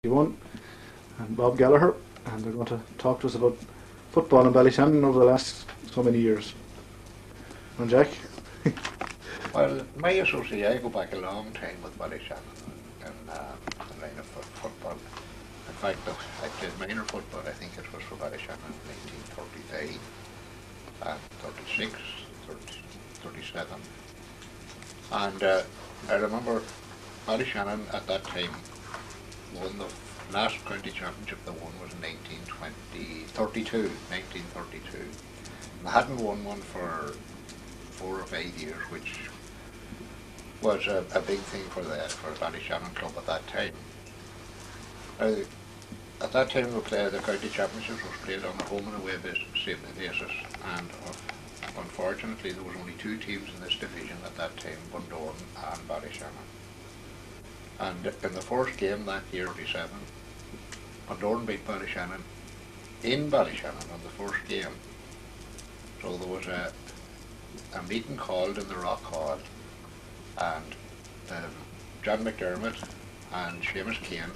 One and Bob Gallagher, and they're going to talk to us about football in Ballyshannon over the last so many years. And Jack? Well, my association, I go back a long time with Ballyshannon and the line of football. In fact, I played minor football, I think it was for Ballyshannon in 1935, 36, 37. And I remember Ballyshannon at that time won the last county championship they won was in 1932. And they hadn't won one for 4 or 5 years, which was a big thing for the Ballyshannon club at that time. At that time the county championships was played on a home and away basis, and unfortunately there was only 2 teams in this division at that time, Bundoran and Ballyshannon. And in the first game that year, 37, Bundoran beat Ballyshannon in Ballyshannon on the first game. So there was a meeting called in the Rock Hall, and John McDermott and Seamus Kane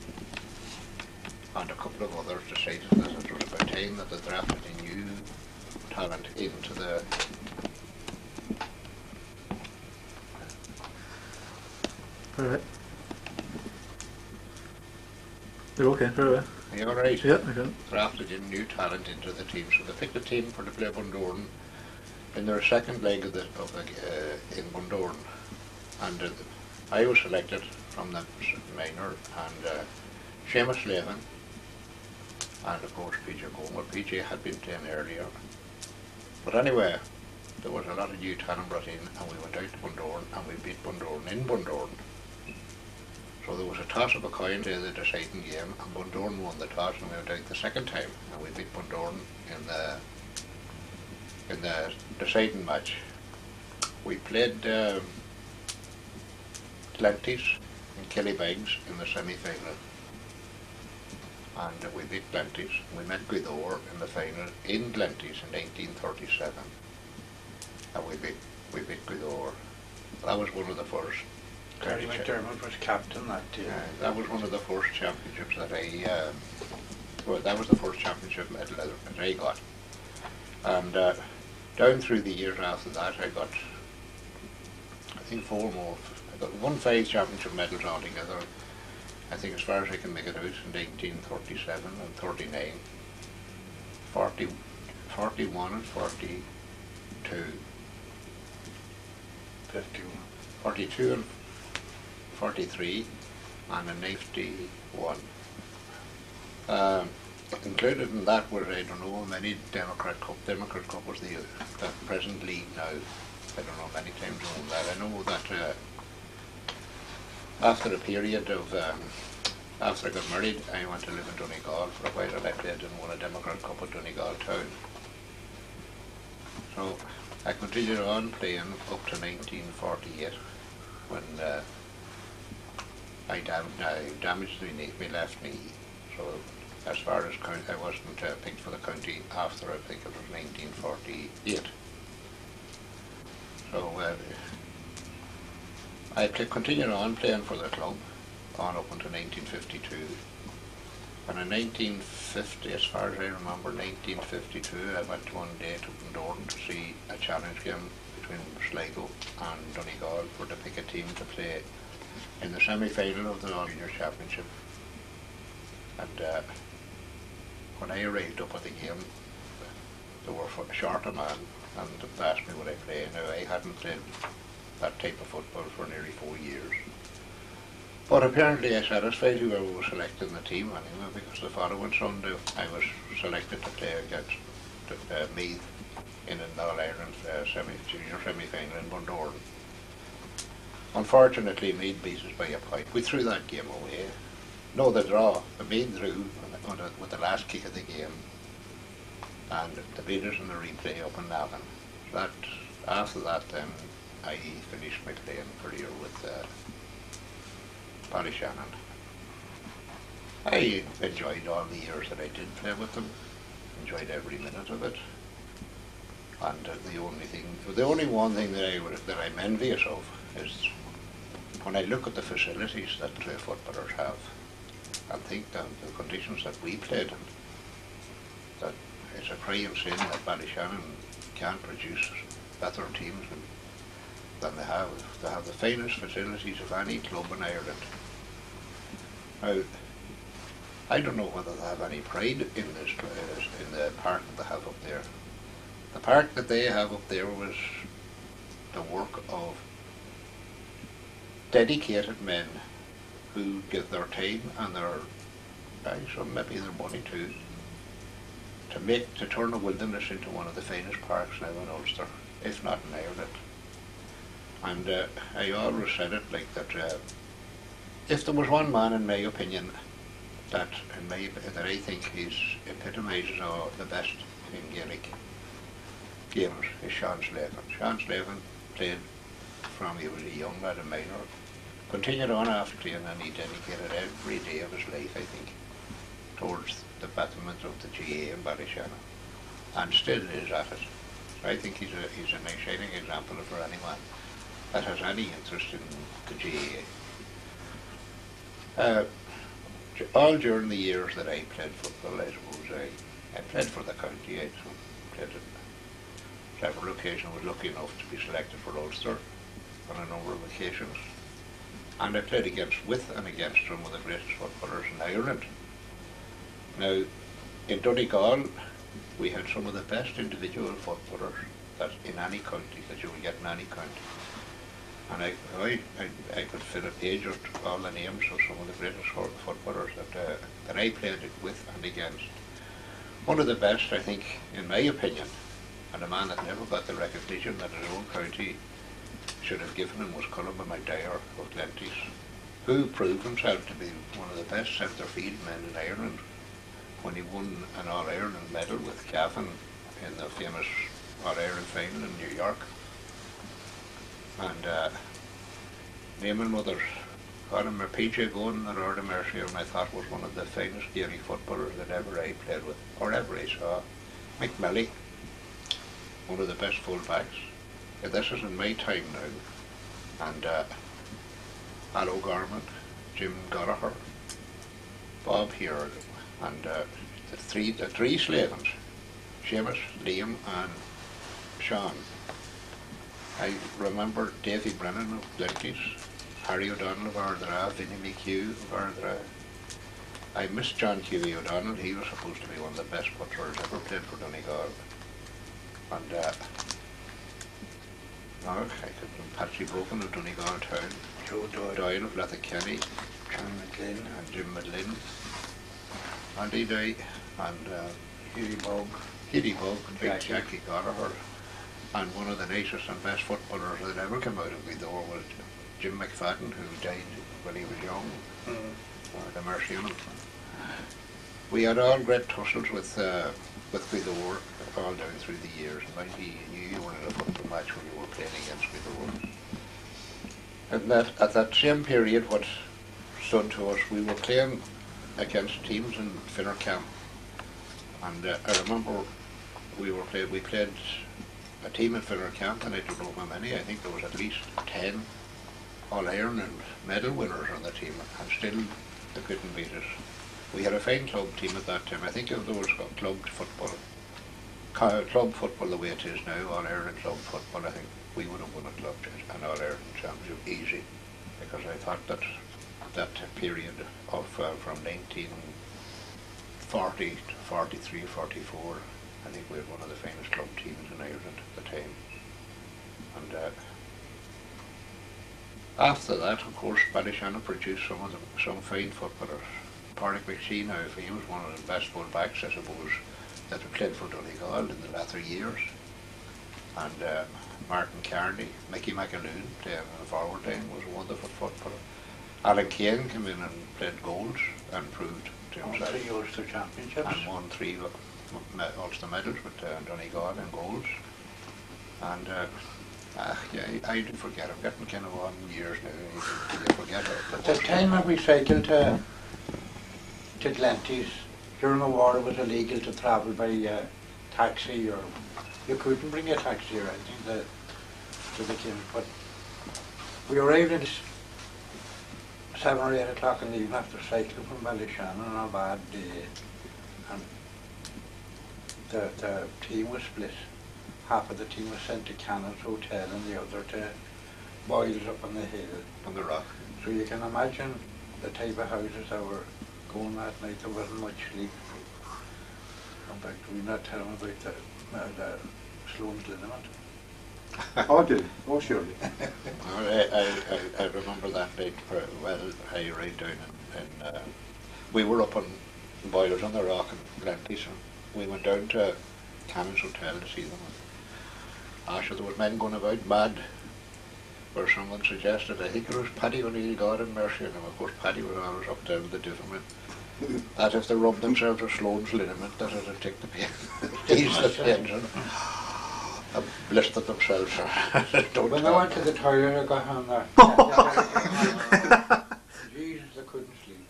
and a couple of others decided that it was about time that they drafted a new talent into the Alright. You're okay, very well. Are you alright? Yeah, I can. Drafted in new talent into the team. So they picked a team for to play Bundoran in their second leg of in Bundoran. And I was selected from the minor, and Seamus Levin, and of course PJ Coleman. PJ had been playing earlier. But anyway, there was a lot of new talent brought in, and we went out to Bundoran and we beat Bundoran in Bundoran. So there was a toss of a coin to the deciding game, and Bundoran won the toss, and we went out the second time and we beat Bundoran in the deciding match. We played Glenties and Killybegs in the semi-final, and we beat Glenties. We met Guidor in the final in Glenties in 1937, and we beat Guidor. That was one of the first. Gary McDermott was captain that year. That was one of the first championships that that was the first championship medal that I got. And down through the years after that, I got, I think, 4 more. I got 5 championship medals altogether. I think, as far as I can make it out, in 1937 and 39, 41 and 42, 51. 42 and 43, and in 91. Included in that were, I don't know, many Democrat Cup. Democrat Cup was the present league now. I don't know, many times won that. I know that after a period of, after I got married, I went to live in Donegal for a while, and I played and won a Democrat Cup at Donegal Town. So I continued on playing up to 1948, when I damaged my left knee. So as far as I wasn't picked for the county after, I think it was 1948. So I continued on playing for the club on up until 1952. And in 1950, as far as I remember, 1952, I went one day to Bundoran to see a challenge game between Sligo and Donegal for to pick a team to play in the semi-final of the All-Junior Championship. And when I arrived up at the game, they were short a man, and they asked me would I play. Now, I hadn't played that type of football for nearly 4 years. But apparently I satisfied whoever was selected in the team anyway, because the following Sunday I was selected to play against Meath in an All-Ireland junior semi-final in Bundoran. Unfortunately, Meath beat us by a point. We threw that game away. No, the draw. The Meath drew with the last kick of the game, and the beat us in the replay up in Navan. That, after that then, I finished my playing career with Ballyshannon. I enjoyed all the years that I did play with them, enjoyed every minute of it. And the only one thing that I'm envious of is when I look at the facilities that footballers have, and think that the conditions that we played in, that it's a crying sin that Ballyshannon can't produce better teams than they have. They have the finest facilities of any club in Ireland. Now, I don't know whether they have any pride in this in the park that they have up there. The park that they have up there was the work of dedicated men who give their time and maybe their money to turn the wilderness into one of the finest parks now in Ulster, if not in Ireland. And I always said it like that. If there was one man, in my opinion, that I think epitomises the best in Gaelic games, is Sean Slavin. Sean Slavin played from he was a young lad in minor, continued on after playing, and he dedicated every day of his life, I think, towards the betterment of the GA in Ballyshannon, and still is at it. I think he's an exciting example for anyone that has any interest in the GA. All during the years that I played football, I suppose I played for the county. I played on several occasions. Was lucky enough to be selected for Ulster on a number of occasions, and I played with and against some of the greatest footballers in Ireland. Now, in Donegal, we had some of the best individual footballers that in any county that you will get in any county. And I could fill a page of all the names of some of the greatest footballers that I played with and against. One of the best, I think, in my opinion, and a man that never got the recognition that his own county should have given him, was Colin McDyer of Glenties, who proved himself to be one of the best centre-field men in Ireland when he won an All-Ireland medal with Cavan in the famous All-Ireland final in New York. And naming others, got him a PJ going at Aodh Mercier, and I thought was one of the finest Gaelic footballers that ever I played with, or ever I saw. McMillie, one of the best full-backs. This is in my time now. And Aodh Garment, Jim Gallagher, Bob here, and the three Slavins, Seamus, Liam and Sean. I remember Davy Brennan of Glenties, Harry O'Donnell of Ardra, Vinnie McHugh of Ardra. I missed John Hughie O'Donnell. He was supposed to be one of the best footballers ever played for Donegal. And I could Patsy Broken of Donegal Town, Joe Doyle of Letterkenny, John McLean, and Jim Medlin, Andy Day, and Hiddy Bug, Big Jackie Gallagher. And one of the nicest and best footballers that ever came out of me door was Jim McFadden, who died when he was young, the Mercian. We had all great tussles with Guidor all down through the years. Mind you were in a football match when you were playing against Guidor. And at that same period, what stood to us, we were playing against teams in Finnercamp. And I remember we played a team in Finnercamp, and I don't know how many. I think there was at least 10 All-Ireland medal winners on the team, and still they couldn't beat us. We had a fine club team at that time. I think if there was club football the way it is now, All-Ireland club football, I think we would have won an All-Ireland championship easy, because I thought that period of from 1940 to 43, 44, I think we had one of the finest club teams in Ireland at the time. And after that, of course, Ballyshannon produced some fine footballers. Pádraig McShee, now, he was one of the best full-backs, I suppose, that had played for Donegal in the latter years. And Martin Kearney, Mickey McAloon, playing in the forward line, was a wonderful footballer. Alan Kane came in and played goals and proved to himself. 3 Ulster championships. And won 3 Ulster medals with Donegal in goals. And I do forget. I'm getting kind of on years now. You forget it. At the time when we cycled to Glenties, during the war it was illegal to travel by taxi, or you couldn't bring a taxi or anything to the king. But we arrived in 7 or 8 o'clock in the evening after cycling from Ballyshannon on a bad day, and the team was split. Half of the team was sent to Cannon's Hotel and the other to Boyles up on the hill. On the rock. So you can imagine the type of houses that were going that night. There wasn't much sleep. In fact, we're not telling about the Sloan's liniment. Oh, did he? Oh, surely. I remember that night well. I right down in we were up on Boilers on the Rock in Glenty, so we went down to Cannon's Hotel to see them. Sure, there was men going about mad, where someone suggested, I think it was Paddy O'Neill, God in mercy, and of course Paddy was always up there with the different, that if they rubbed themselves with Sloan's liniment, that it would take the pain, ease the pain, and blistered themselves. Don't When I went to the toilet, I got on there. Jesus, I couldn't sleep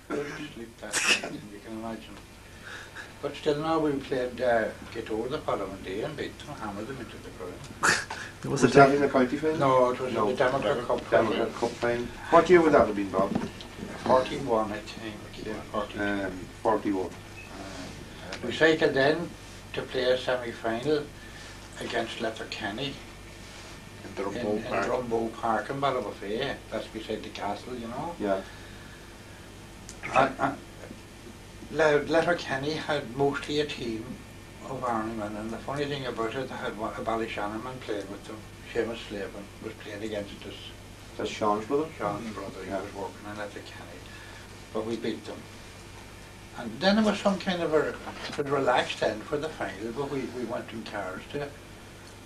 that night, you can imagine. But still now we played Get Over the following day and beat them, hammered them into the ground. Was that in the county final? No, it was in the Democrat Cup. Democrat Cup final. What year would that have been, Bob? 41, I think. Yeah, 41. We cycled then to play a semi-final against Letterkenny in in Drumbo Park in Ballybofey. That's beside the castle, you know. Yeah. And Letterkenny had mostly a team of Ironmen, and the funny thing about it, they had a Ballyshannon man playing with them. Seamus Slavin was playing against us. That's Sean's brother? Sean's brother, he was working in Letterkenny. But we beat them. And then there was some kind of a relaxed end for the final, but we went in cars to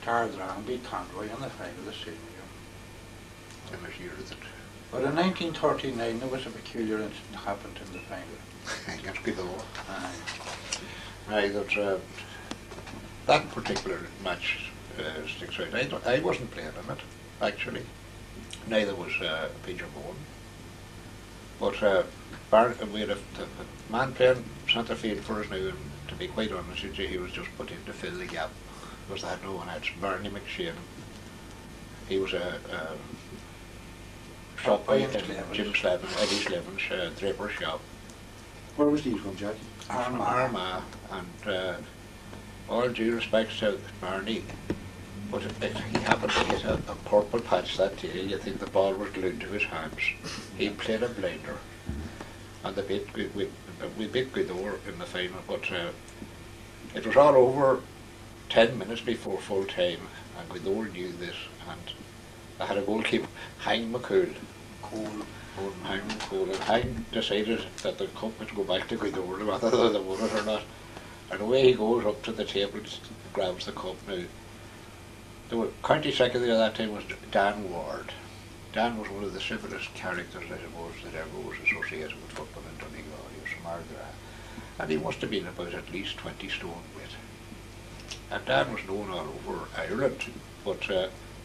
Tardra and beat Conroy in the final the same year. But in 1939 there was a peculiar incident happened in the final. Against Guido. That particular match sticks out. I wasn't playing in it, actually. Neither was Peter Bowen. But we had a man playing centre field for us now, and to be quite honest with you, he was just put in to fill the gap, because they had no one else. Bernie McShane. He was a shop by Jim Slevin, Eddie Slevin's draper shop. Where was he from, Jack? Armagh, and all due respect to Bernie, but he happened to get a purple patch that day. You think the ball was glued to his hands. He played a blinder, and we beat Guido in the final, but it was all over 10 minutes before full time, and Guido knew this, and I had a goalkeeper, Hein McCool. And Hein decided that the cup would go back to Guido, whether they won it or not. And away he goes up to the table and grabs the cup. Now, the county secretary at that time was Dan Ward. Dan was one of the civilest characters, I suppose, that ever was associated with football in Donegal. He was from Ardra. And he must have been about at least 20 stone weight. And Dan was known all over Ireland, but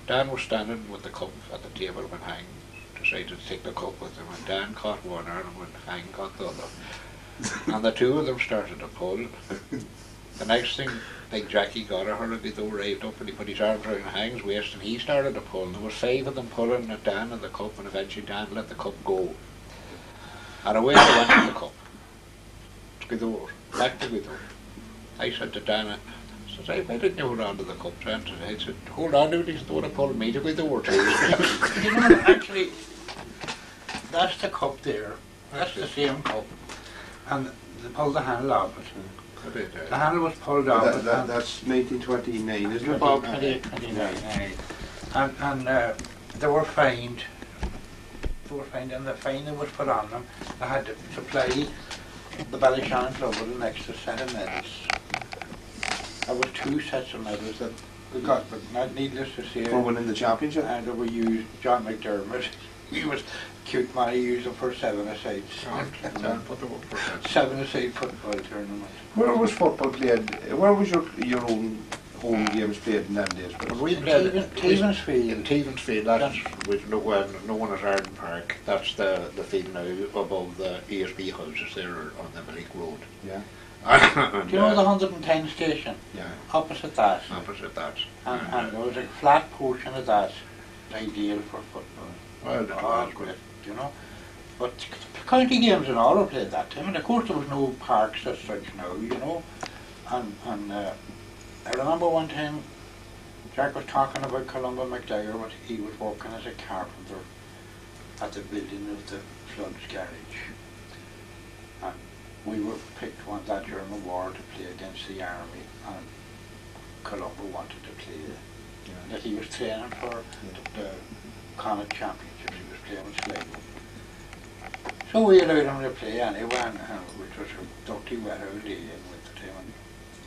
Dan was standing with the cup at the table when Hein decided to take the cup with him, and Dan caught one arm and when Hein caught the other. And the two of them started to pull. The next thing, Big Jackie Gallagher of Guido raved up and he put his arms around Hein's waist and he started to pull. There was 5 of them pulling at Dan and the cup, and eventually Dan let the cup go. And away they went with the cup. To Guido, back to Guido. I said to Dan, I said, hey, why didn't you hold on to the cup, Dan? I said, hold on to it, he said, don't want to pull me to Guido too. You know, actually, that's the cup there. That's the same cup. And they pulled the handle off it. The handle was pulled off. That's 1929, isn't it, Bob? 29. And they were fined. And the fine that was put on them, they had to supply the Ballyshannon Club with an extra set of medals. There were 2 sets of medals that we got, but not needless to say. For winning the championship? And they were used, John McDermott, he was cute man, he used them for 7-a-side. 7-a-side football tournament. Where was football played? Where was your own home games played in them days? We played in Teevensfield. Teevensfield, that's with no one at Arden Park. That's the field now above the ESB houses there on the Malik Road. Yeah. Do you know the 110 station? Yeah. Opposite that. Opposite that. And there was a flat portion of that, ideal for football. Well, great, you know. but county games and all were played that time, and of course there was no parks as such now, you know. And I remember one time Jack was talking about Columba McGregor, but he was working as a carpenter at the building of the Floods garage. And we were picked one that during the war to play against the army, and Columba wanted to play. That he was training for the Connacht Championships. He was playing with Sligo. So we allowed him to play anyway, and which was a dirty weather day in winter time. And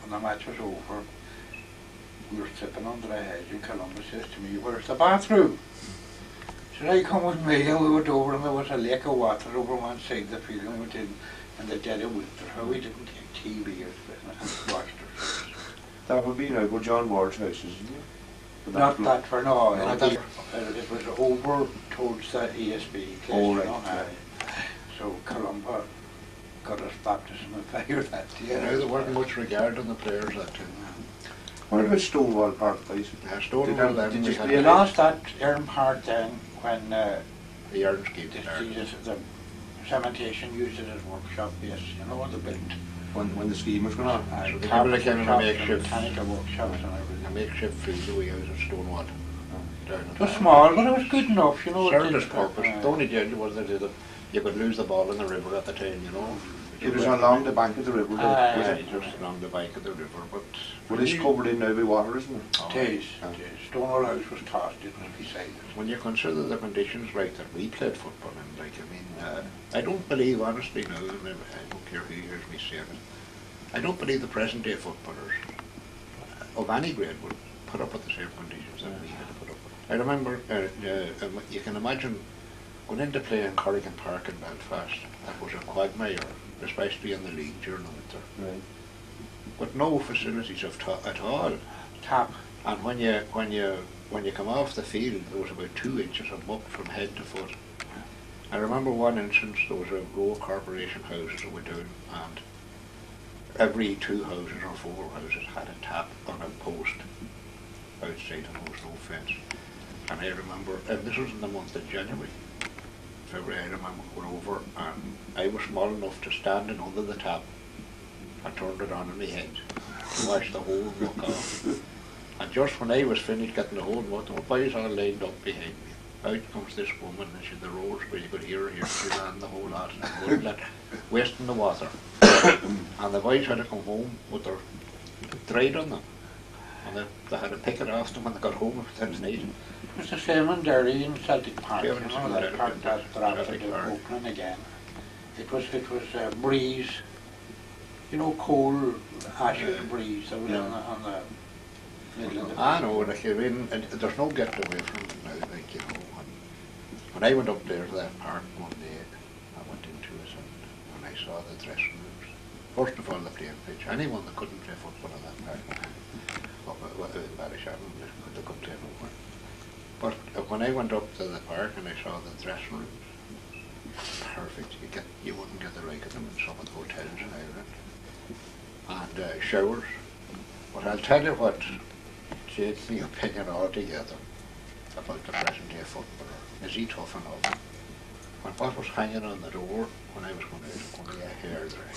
when the match was over, we were sitting under a hedge, and Columba says to me, "Where's the bathroom?" Should I come with me? And we went over, and there was a lake of water over one side of the field, and we went in the dead of winter. How we didn't take TV and washed ourselves. That would be now where John Ward's house is, isn't it? Not that for no, it was over towards the ESB place, oh, right, you know, so Columba got us baptism of fire that day. Yeah, there wasn't much regard on the players that time. What about Stonewall Park, please? Yeah, Stonewall then We lost that Erin Park then when the Erin scheme started. the cementation used it as workshop, yes, you know, the built. When the scheme was going on? So they gave it a kind of a makeshift, mechanical workshops and everything. a makeshift field away out of Stonewall. It was small, but it was good enough, you know. Served its purpose. The only danger was that you could lose the ball in the river at the time, you know. It was along the bank of the river, was it? Just along the bank of the river, but... Well, it's covered in now by water, isn't it? It is. Stonewall House was tossed, it was beside us. When you consider the conditions like that we played football in, like, I mean, I don't believe, honestly now, I don't care who hears me say it, I don't believe the present day footballers of any grade would put up with the same conditions that we had to put up with. I remember, you can imagine going into play in Corrigan Park in Belfast. That was a quagmire, especially in the league during the winter. Right. But no facilities at all. Tap. And when you come off the field, there was about 2 inches of muck from head to foot. I remember one instance, there was a row of corporation houses that were doing, and every 2 houses or 4 houses had a tap on a post outside, and there was no fence. And I remember, and this was in the month of January, February, I remember going over, and I was small enough to stand in under the tap. I turned it on in my head to wash the whole muck off. And just when I was finished getting the whole muck, the boys all lined up behind me. Out comes this woman, and she had the roads where you could hear her here, she ran the whole lot, and wasting the water. And the boys had to come home with their dried on them. And they had to pick it off them when they got home within the night. It was the same in Derry in Celtic Park, Yeah, you know, that park that after the opening again. It was breeze, you know, cold, ashes breeze that was on the middle of the... I know, like, I mean, there's no getting away from it now, like, you know. When I went up there to that park one day, I went into it, and when I saw the dressing rooms, first of all the playing pitch, anyone that couldn't play football in that park, up in Ballyshannon, they couldn't play football. But when I went up to the park and I saw the dressing rooms, perfect. You wouldn't get the like of them in some of the hotels in Ireland. And showers. But I'll tell you what changed my opinion altogether about the present day footballer. Is he tough enough? When what was hanging on the door when I was going out, only a hair dry.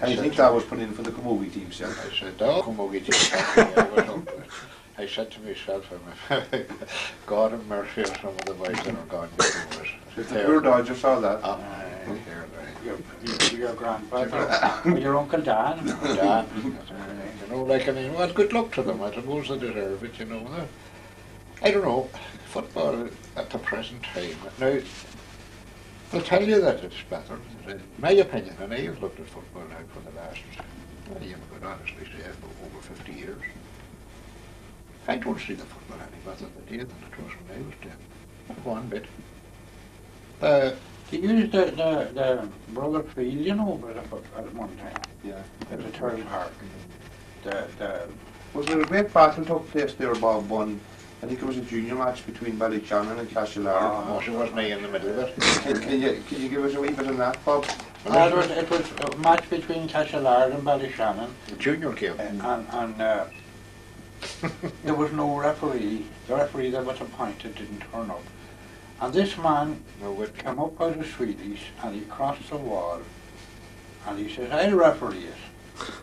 I think that was put in for the Camogie team, sir. I said, oh, Camogie team. I said to myself, God have mercy on some of the boys that are gone before us. If the poor Dodger saw that. Your grandfather, your Uncle Dan. Dan. You know, like, I mean, well, good luck to them. I suppose they deserve it, you know. I don't know. Football at the present time. Now, I'll tell you that it's better. In my opinion, and I've looked at football now for the last, you could honestly say, over 50 years. I don't see the football any better today than it was when I was 10. Not one bit. They used the Brother Field, you know, at one time. Yeah. At the Turtle Park. Was there a great battle took place there, Bob? One, I think it was a junior match between Ballyshannon and Cashelaar. Oh, she wasn't in the middle of it. Can you give us a wee bit on that, Bob? It was a match between Cashelaar and Ballyshannon. The junior game. And there was no referee. The referee that was appointed didn't turn up. And this man came up out of Swedish and he crossed the wall and he says, I'll referee it.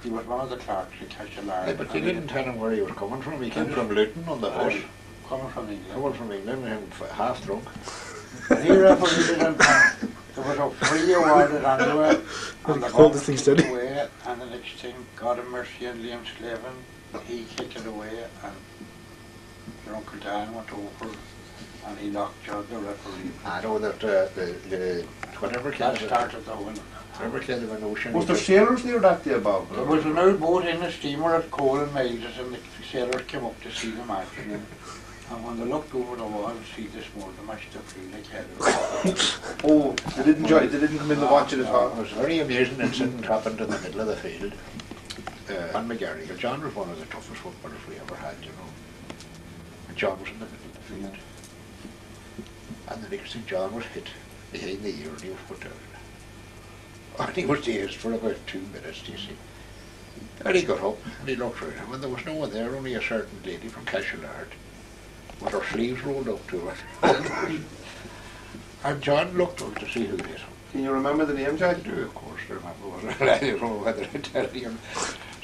He was one of the clerks at Gallagher. Yeah, but you didn't tell him where he was coming from. He came from Luton on the horse. Coming from England. Coming from England, and half drunk. And he refereed it and there was a free awarded anyway. And the ball kicked it away and the next thing, God have mercy on Liam Slavin, he kicked it away and your Uncle Dan went over and he knocked Judd, the referee. I know that whatever came that started the whole. Whatever kind of an ocean. Was there sailors there that day, Bob? There was an old boat in a steamer at Cole and Miles and the sailors came up to see the match. And when they looked over the wall and see this more, they must have flew like hell. Oh, they didn't come in to watch it at all. It was very amusing and sitting trapped in the middle of the field. And McGarry, John was one of the toughest footballers we ever had, you know. And John was in the middle of the field. And the next thing, John was hit behind the ear and he was put down. And he was dazed for about 2 minutes, do you see. And he got up and he looked around him and there was no one there, only a certain lady from Cashellard with her sleeves rolled up to her. And John looked up to see who it is. Can you remember the name, Jack? I do, of course, I remember. I don't know whether I tell you.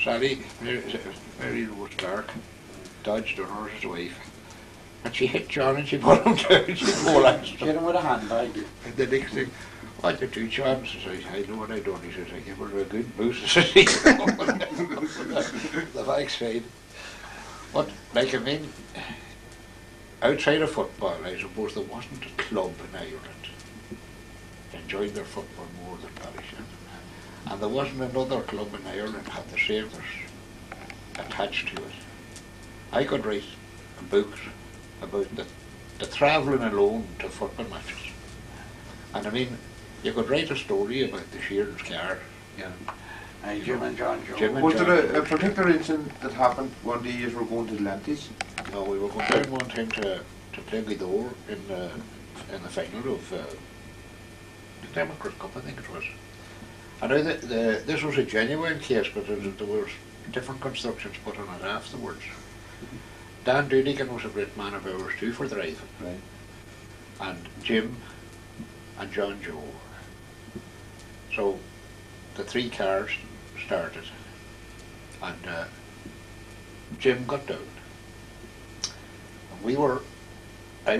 Sally, Mary Rose Clark, Dodge Dunner, his wife. And she hit John and she put him down. She collapsed him. Hit him with a handbag. And the next thing, what did you do, John? Says, I know what I done. He says, I gave her a good boost. Says he. The backside. But, like, I mean, outside of football, I suppose there wasn't a club in Ireland that enjoyed their football more than Ballyshannon. And there wasn't another club in Ireland that had the sailors attached to it. I could write a book about the travelling alone to football matches. And I mean, you could write a story about the Sheerin's car. Yeah. Jim and John Joe. Was there a particular incident that happened one day you were going to Atlantis? No, we were going down one time to play Aodh in the final of the Democrat Cup, I think it was. And now this was a genuine case, but there were different constructions put on it afterwards. Dan Doonigan was a great man of ours too for driving. Right. And Jim and John Joe. So the 3 cars started and Jim got down. And I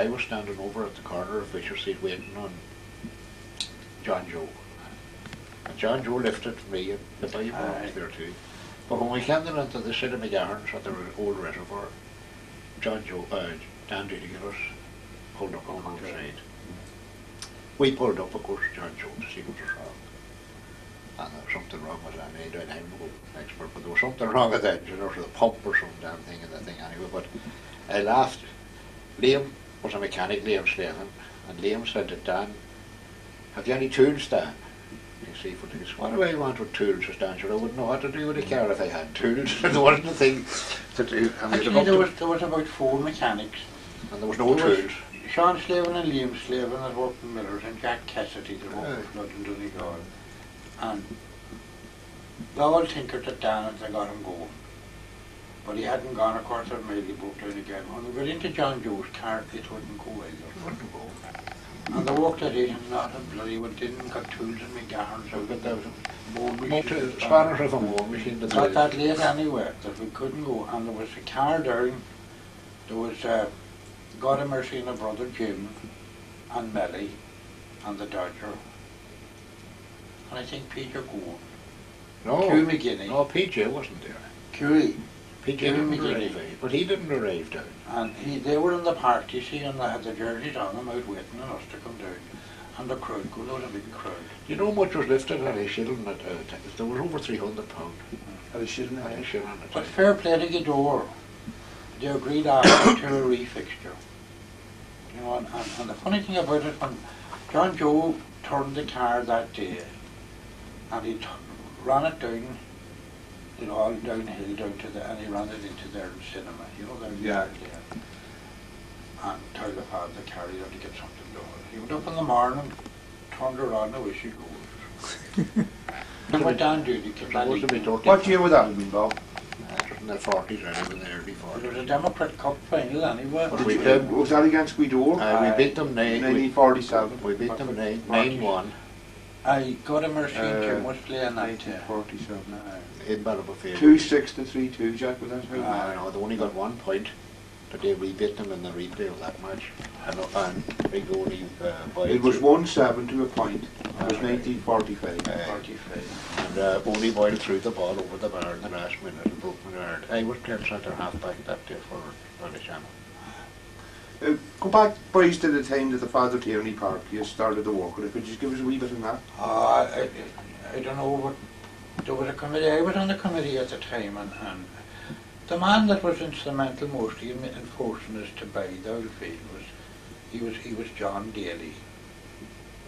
was standing over at the corner of Fisher Street waiting on John Joe. And John Joe lifted me and the Bible was there too. But when we came into the city of McGahern's at the old reservoir, Dan Doonigan was pulled up on the outside. We pulled up, of course, John Joe to see what was wrong. And there was something wrong with that. I'm no expert, but there was something wrong with that, you know, the pump or some damn thing in the thing anyway. But I laughed. Liam was a mechanic, Liam Slavin, and Liam said to Dan, have you any tools, Dan? You see, for this, what do I want with tools, Dan? Sure, I wouldn't know what to do with a car if I had tools. There wasn't a thing to do. Actually, there was about 4 mechanics. And there was no tools. Sean Slavin and Liam Slavin had worked in Millers and Jack Cassidy that worked in Flood and Donegal. And they all tinkered at Dan and they got him going. But he hadn't gone a quarter of a mile, he broke down again. When we got into John Joe's car, it wouldn't go either. It wouldn't go. And they worked at it and not a bloody one didn't got tools and McGahern's out of the mowing machine. Spanners of a mowing machine. Got that late anyway, that we couldn't go. And there was a car down, there was God have mercy on a brother Jim and Melly and the Dodger. And I think Peter Gould. No. Q McGinney. No, PJ wasn't there. QE. PJ didn't arrive, but he didn't arrive down. And they were in the park, you see, and they had the jerseys on them out waiting on us to come down. And the crowd, there was a big crowd. You know how much was lifted at a shilling? There was over £300. At a shilling? At a shilling. But fair play to Gallagher. They agreed after to a refixture. You know, and the funny thing about it, when John Joe turned the car that day, and he ran it down, you know, all downhill down to and he ran it into their cinema, you know, there. And Tyler had the car, he had to get something done. He went up in the morning, turned around, away she goes. And what Dan did, he kept What year would that have been, Bob? in the 40s or in the early It 40s. was a Democrat Cup final anyway. We did. Was that against Guido? We beat them 1947. We beat them 9-1. I got a machine Jim was playing that 1947. In Ballabafay. 2-6 to 3-2, Jack, was that how? No, they only got 1 point. The day we beat them in the replay of that match. And big only It was 1-7 to a point. It was 1945. 45. And only Boyle threw the ball over the bar in the last minute and broke my guard. I was playing centre half back that day for Ballyshannon. Go back, boys, to the time that the Father Tierney Park you started to work with it. Could you give us a wee bit on that? I don't know what. There was a committee. I was on the committee at the time, and the man that was instrumental mostly in forcing us to buy the old field he was John Daly,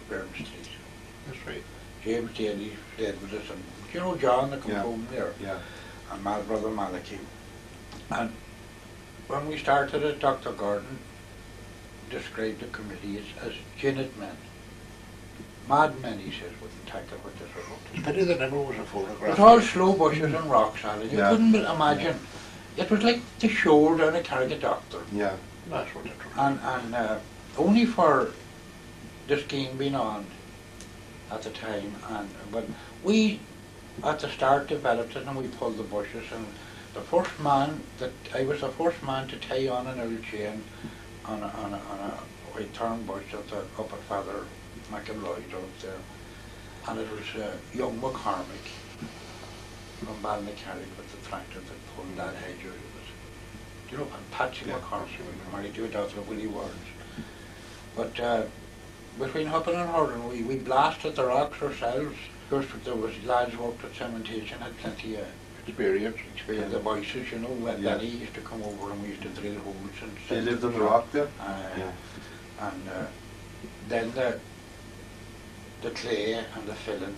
Byrne Street. That's right. James Daly stayed with us, and you know John that come home there, Yeah. and my brother Malachi. And when we started it, Dr. Gordon described the committee as ginned men. Mad men, he says, wouldn't tackle what this was. It's pity there never was a photograph. It was all slow bushes and rocks, Alan. You couldn't imagine. It was like the shore down a Carriga Doctor. Yeah. That's what it was. And only for the scheme being on at the time, but we at the start developed it and we pulled the bushes, and I was the first man to tie on an old chain on a white thorn bush up at Father McElroy's up there, and it was young McCormick from Ballycarrig with the tractor that pulled that hedge out of it. You know, and Patsy McCormick, married to a daughter of Willie Warren's. But between Huppin and Hurden, we blasted the rocks ourselves. Of course, there was lads worked at cementation, had plenty of experience. The voices, you know, when Benny used to come over and we used to drill holes and They lived on the rock there? And then the clay and the filling,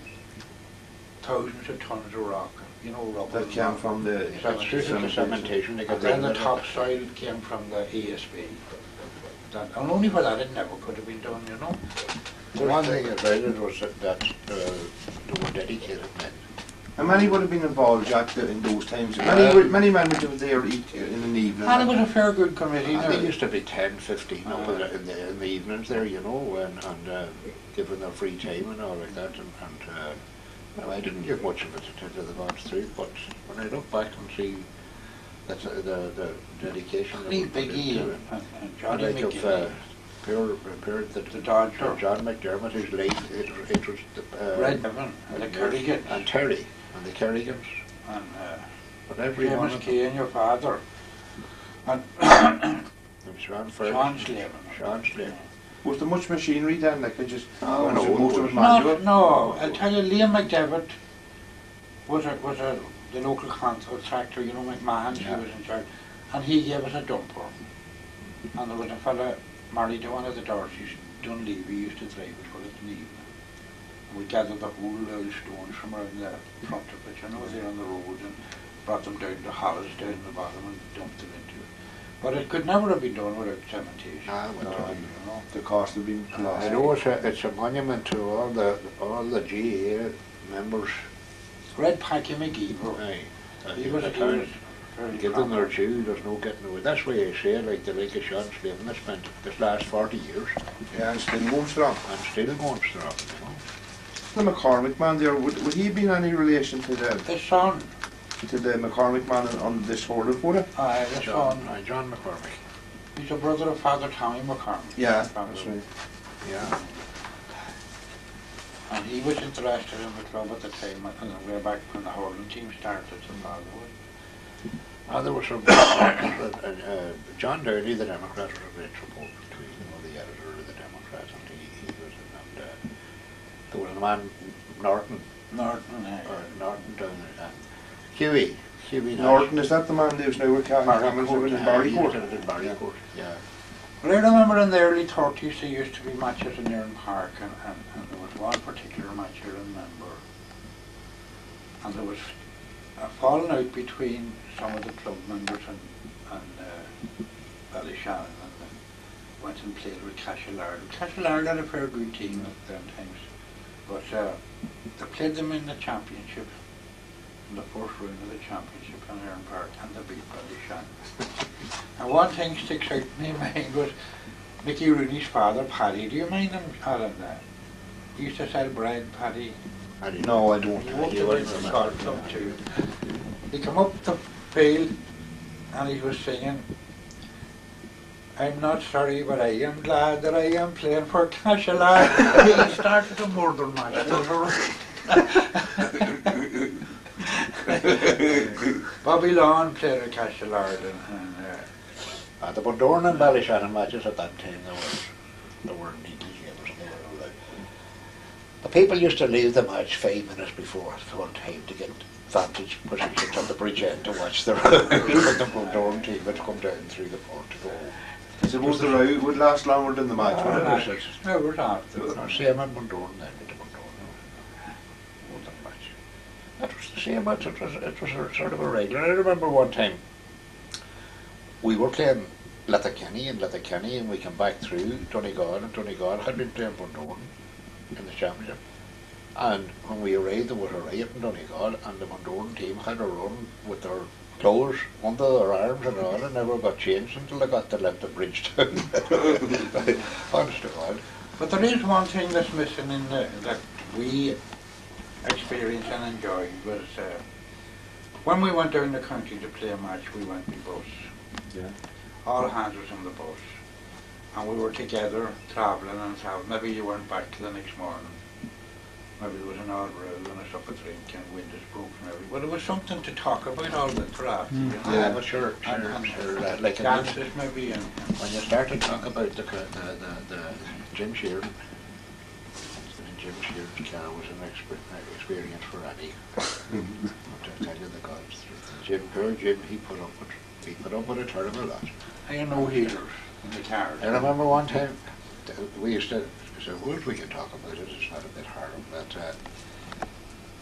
thousands of tons of rock, you know, rubber. That came from the cementation. And then the topsoil came from the ASB. And only for that it never could have been done, you know. The one thing about it was that they were dedicated men. And many would have been involved, Jack, in those times. Many men would have there eat in the evening. And it was a fair good committee. There used to be 10, 15 up in the evenings there, you know, and given their free time and all like that. And I didn't give much of it to the gods through, but when I look back and see that's the dedication that Lee Biggie and Johnny McGee. The Dodger. John McDermott, who's late, it was Red Evan and the Kerrigans. And Terry, and the Kerrigans. And but everyone. James Kay and your father. And Sean Slavin. Was there much machinery then? Like, most of it manual? No, I'll tell you, Liam McDevitt was the local contractor, you know, McMahon, he was in charge, and he gave us a dumper. And there was a fella married to one of the Darcys, Dunleavy, used to drive it for it in the evening. And we gathered the whole stones from around the front of it, you know, there on the road, and brought them down to hollows down the bottom and dumped them into it. But it could never have been done without cementation. You know. The cost would be lost. I know it's a monument to all the GA members. Red Packy McGee, he was give them their due, there's no getting away. That's why I say, like the Lake of Sean Slavin has spent this last 40 years. Yeah, and still going strong. You know. The McCormick man there, would he be in any relation to the son? To the McCormick man on this hurling photo? Aye, the son. John McCormick. He's a brother of Father Tommy McCormick. Yeah, that's right. Yeah. And he was interested in the club at the time, and way back when the hurling team started in Fatherwood. There was some John Downey, the Democrat, was a great supporter too, you know, the editor of the Democrat, and he was in, and there was a man, Norton down there, Huey Norton, is that the man who's now with Hamilton in Barrycourt? Yeah. Well, I remember in the early 30s there used to be matches in Nairn Park, and there was one particular match I remember, and there was a falling out between some of the club members and Ballyshannon, and went and played with Cashel-Ard. Cashel-Ard had a fair good team at them times, but they played them in the championship, in the first round of the championship in Iron Park, and they beat Ballyshannon. And one thing sticks out in my mind was Mickey Rooney's father, Paddy. Do you mind him, Alan? He used to sell bread, Paddy. No, I don't. He walked into the golf club too. He come up the field and he was singing, "I'm not sorry, but I am glad that I am playing for Cashel." He started a murder match. Bobby Lawn played at Cashel and The Bundoran and Ballyshannon matches at that time, they were neatly games. The people used to leave the match 5 minutes before full time to get vantage positions on the bridge end to watch the Bundoran team had come down through the port to go home. I suppose the row would last longer than the match, wouldn't it? no, it was after. Same at Bundoran then, with the Bundoran. Wasn't much. That was the same match, it was a sort of a regular. I remember one time we were playing Letterkenny and we came back through Donegal, and Donegal had been playing Bundoran in the championship. And when we arrived, there was a riot in Donegal, and the Bundoran team had a run with their clothes under their arms and all, and never got changed until they got to let the bridge down. Honest to God. But there is one thing that's missing in that we experienced and enjoyed was when we went down the country to play a match, we went in bus. Yeah. All hands was on the bus, and we were together travelling and travelling. Maybe you weren't back till the next morning. Maybe there was an odd row and a sup of drink and windows broken everywhere. But it was something to talk about all the craft. You know? Yeah, but sure. Like dances maybe. And when you start to talk about the Jim Sheerin, Jim Sheerin's car was an experience for Annie. To tell you the God's truth. Poor Jim, he put up with a terrible lot. I know healers in the car. I remember one time we used to say, well, we can talk about it, it's not a bit hard, but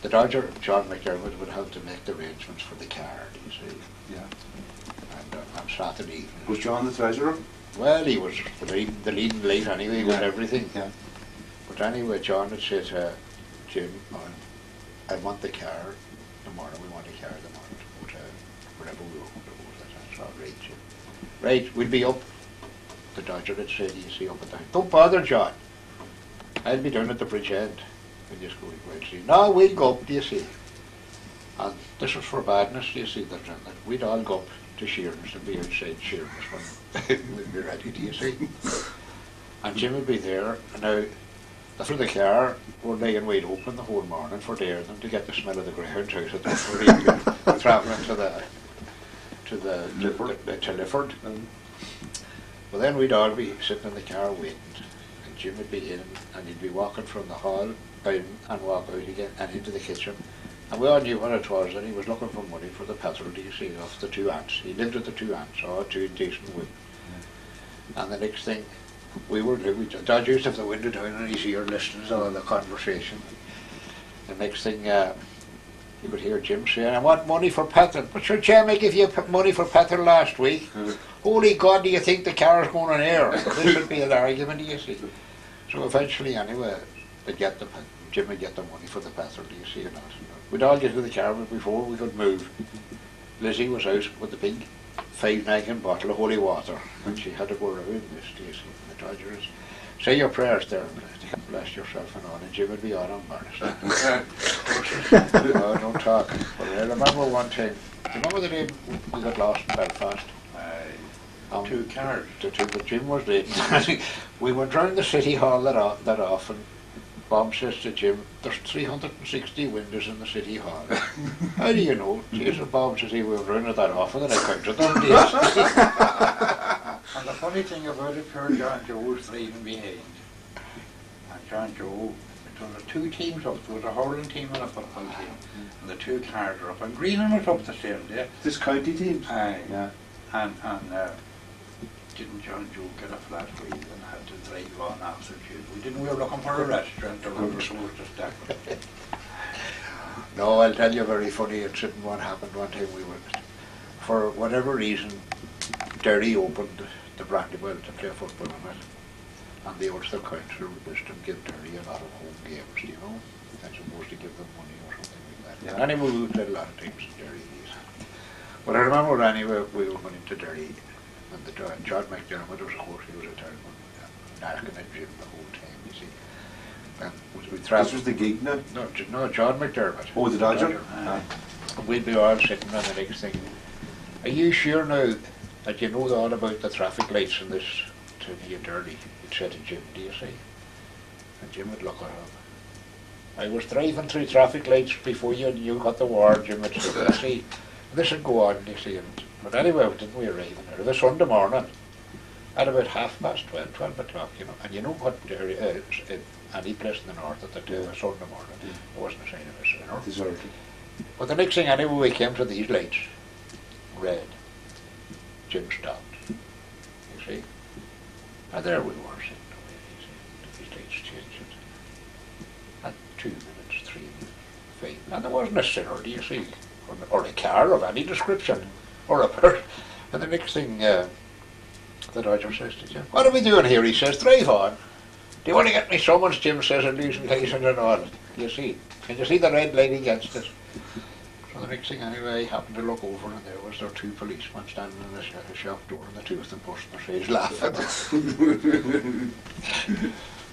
the Dodger, John McDermott, would have to make the arrangements for the car, you see. Yeah. And on Saturday evening. Was John the treasurer? Well, he was the leading late anyway with everything. Yeah. But anyway, John would say to Jim, I want the car tomorrow, we want a car tomorrow to go to wherever we were going to go. That's all right, Jim. Right, we'll be up. The Dodger had said, you see, up and down. Don't bother, John. I'll be down at the bridge end. We'll just go and see. No, we'll go up, do you see? And this was for badness, do you see? That we'd all go up to Sheerin's and be outside Sheerin's when we'd be ready, do you see? And Jim would be there, and now for the car were laying wide open the whole morning for the air them to get the smell of the greyhound house at the travelling to Lifford. Well, then we'd all be sitting in the car waiting, and Jim would be in, and he'd be walking from the hall down and walk out again and into the kitchen. And we all knew what it was, that he was looking for money for the petrol, do you see, off the 2 aunts. He lived with the 2 aunts, or 2 decent women. And the next thing, Dodge used to have the window down and he's ear listening to all the conversation. The next thing, you could hear Jim saying, I want money for petrol. But sure, Jim, I gave you money for petrol last week. Holy God, do you think the car's going on air? This would be an argument, do you see? So eventually, anyway, Jim would get the money for the petrol, do you see or not? We'd all get to the car, but before we could move, Lizzie was out with the big 5-gallon bottle of holy water, and she had to go around this, do you see? The Dodger is, say your prayers there, bless yourself and all, and Jim would be all embarrassed. No, don't talk. But I remember one time, do you remember the day we got lost in Belfast? 2 cars. But Jim was late. We went round the city hall that often. Bob says to Jim, there's 360 windows in the city hall. How do you know? Jesus, Bob says he went round it that often that I counted them. And the funny thing about it, poor John Joe was leaving behind. And John Joe, there were 2 teams up. There was a hurling team and a football team. And the 2 cars were up. And Greenham was up the same day. This county team? Aye. Yeah. And didn't John Joe get a flat wheel and had to drive on after Jude? We were looking for a restaurant or we were supposed to stop. No, I'll tell you a very funny incident. What happened one time, we were, for whatever reason, Derry opened the Brandywell to play football in it, and the Ulster Council wished to give Derry a lot of home games, you know. They're supposed to give them money or something like that. Yeah. And anyway, we played a lot of times in Derry. But I remember anyway, we were going into Derry, and the John McDermott was, of course, he was a terrible knocking at Jim the whole time, you see. And we travelled. This was the gig now? No, John McDermott. Oh, the Dodger? We'd be all sitting on the next thing. Are you sure now that you know all about the traffic lights in this town of Derry? He'd said to Jim, do you see? And Jim would look at him. I was driving through traffic lights before you got the word, Jim would say, you see. This would go on, you see. But anyway, didn't we arrive in there? It was Sunday morning at about 12 o'clock, you know. And you know what Derry is, any place in the north at the time, Sunday morning, there wasn't a sign of us, you know. Deserted. But the next thing anyway, we came to these lights, red. Jim stopped, you see. And there we were sitting away, you see. These lights changing. And 2 minutes, 3 minutes, 5. And there wasn't a sinner, do you see, or a car of any description, or a person. And the next thing, the Dodger says to Jim, what are we doing here? He says, drive on. Do you want to get me summons? Jim says, and losing license and all. You see, can you see the red light against us? So the next thing anyway, I happened to look over, and there was 2 policemen standing in the shop door, and the 2 of them pushing their face laughing.